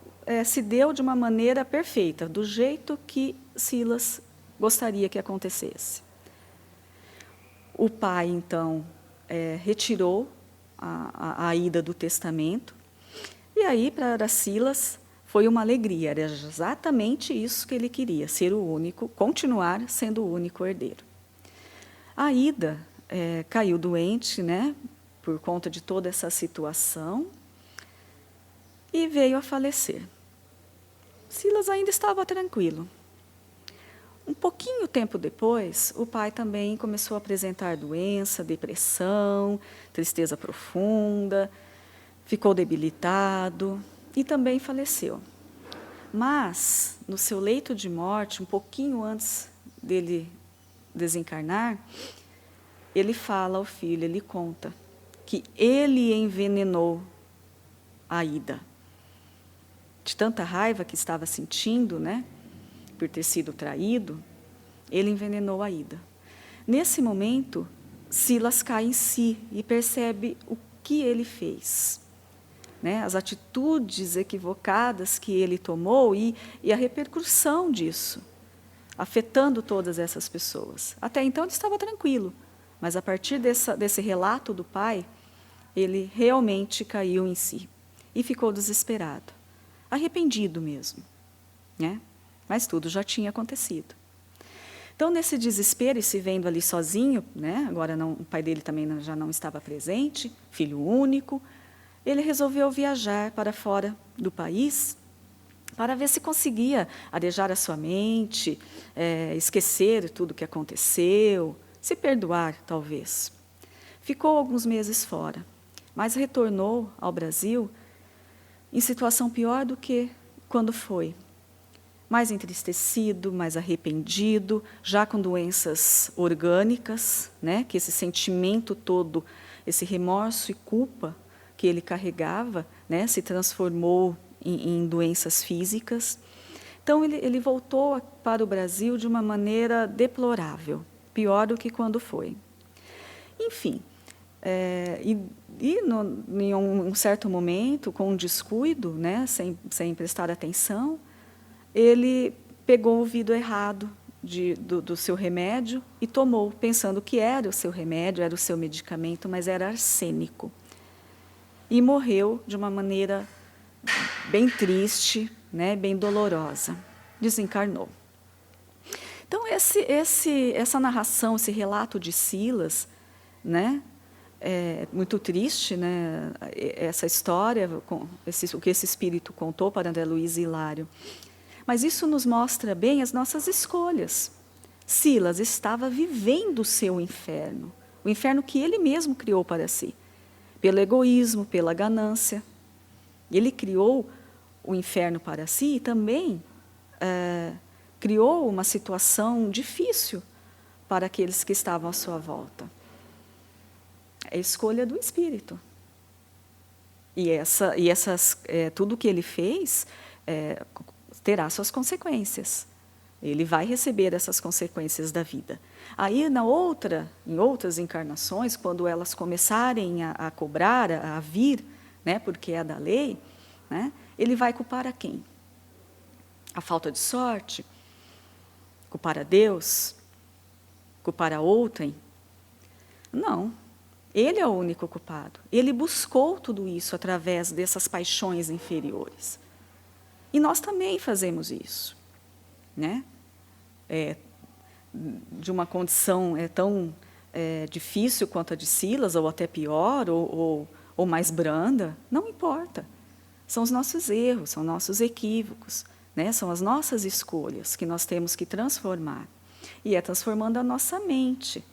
se deu de uma maneira perfeita, do jeito que Silas gostaria que acontecesse. O pai, então, retirou a Aida do testamento, e aí, para Silas, foi uma alegria, era exatamente isso que ele queria, ser o único, continuar sendo o único herdeiro. A Aida caiu doente, né, por conta de toda essa situação, e veio a falecer. Silas ainda estava tranquilo. Um pouquinho tempo depois, o pai também começou a apresentar doença, depressão, tristeza profunda, ficou debilitado e também faleceu. Mas, no seu leito de morte, um pouquinho antes dele desencarnar, ele fala ao filho, ele conta que ele envenenou a Aida. De tanta raiva que estava sentindo, né, por ter sido traído, ele envenenou a Aida. Nesse momento, Silas cai em si e percebe o que ele fez, né, as atitudes equivocadas que ele tomou e a repercussão disso, afetando todas essas pessoas. Até então ele estava tranquilo, mas a partir desse relato do pai, ele realmente caiu em si e ficou desesperado, arrependido mesmo, né? Mas tudo já tinha acontecido. Então, nesse desespero e se vendo ali sozinho, né? Agora não, o pai dele também já não estava presente, filho único, ele resolveu viajar para fora do país para ver se conseguia arejar a sua mente, esquecer tudo o que aconteceu, se perdoar, talvez. Ficou alguns meses fora, mas retornou ao Brasil em situação pior do que quando foi. Mais entristecido, mais arrependido, já com doenças orgânicas, né? Que esse sentimento todo, esse remorso e culpa que ele carregava, né? Se transformou em doenças físicas. Então, ele voltou para o Brasil de uma maneira deplorável, pior do que quando foi. Enfim, em um certo momento, com um descuido, né? Sem prestar atenção, ele pegou o vidro errado do seu remédio e tomou, pensando que era o seu remédio, era o seu medicamento, mas era arsênico. E morreu de uma maneira bem triste, né, bem dolorosa. Desencarnou. Então, essa narração, esse relato de Silas, né, é muito triste, né, essa história, o que esse espírito contou para André Luiz e Hilário. Mas isso nos mostra bem as nossas escolhas. Silas estava vivendo o seu inferno, o inferno que ele mesmo criou para si, pelo egoísmo, pela ganância. Ele criou o inferno para si e também criou uma situação difícil para aqueles que estavam à sua volta. É a escolha do espírito. E tudo que ele fez terá suas consequências. Ele vai receber essas consequências da vida. Aí, em outras encarnações, quando elas começarem a cobrar, a vir, né, porque é da lei, né, ele vai culpar a quem? A falta de sorte? Culpar a Deus? Culpar a outrem? Não. Ele é o único culpado. Ele buscou tudo isso através dessas paixões inferiores. E nós também fazemos isso, né? De uma condição tão difícil quanto a de Silas, ou até pior, ou mais branda, não importa. São os nossos erros, são nossos equívocos, né? São as nossas escolhas que nós temos que transformar. E é transformando a nossa mente.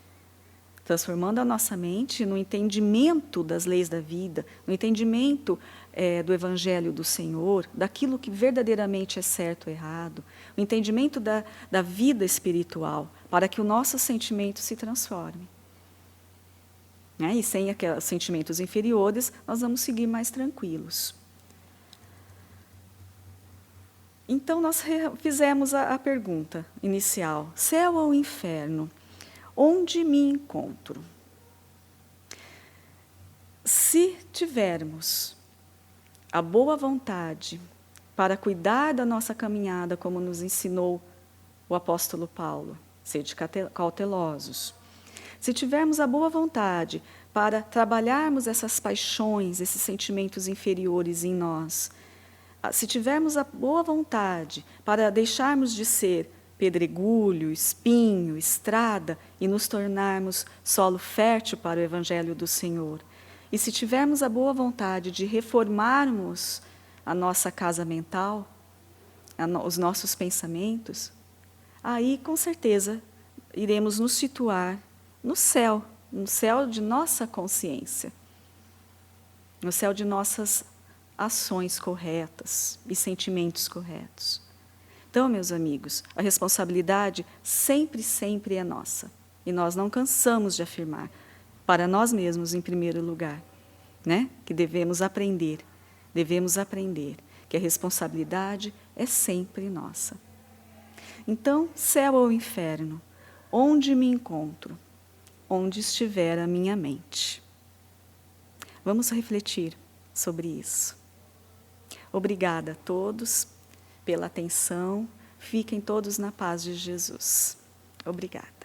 Transformando a nossa mente no entendimento das leis da vida, no entendimento do Evangelho do Senhor, daquilo que verdadeiramente é certo ou errado, o entendimento da vida espiritual, para que o nosso sentimento se transforme. E sem aqueles sentimentos inferiores, nós vamos seguir mais tranquilos. Então, nós fizemos a pergunta inicial: céu ou inferno? Onde me encontro? Se tivermos a boa vontade para cuidar da nossa caminhada, como nos ensinou o apóstolo Paulo, sede cautelosos. Se tivermos a boa vontade para trabalharmos essas paixões, esses sentimentos inferiores em nós, se tivermos a boa vontade para deixarmos de ser pedregulho, espinho, estrada e nos tornarmos solo fértil para o Evangelho do Senhor, e se tivermos a boa vontade de reformarmos a nossa casa mental, os nossos pensamentos, aí, com certeza, iremos nos situar no céu de nossa consciência, no céu de nossas ações corretas e sentimentos corretos. Então, meus amigos, a responsabilidade sempre, sempre é nossa. E nós não cansamos de afirmar, para nós mesmos em primeiro lugar, né? Que devemos aprender que a responsabilidade é sempre nossa. Então, céu ou inferno, onde me encontro? Onde estiver a minha mente. Vamos refletir sobre isso. Obrigada a todos pela atenção. Fiquem todos na paz de Jesus. Obrigada.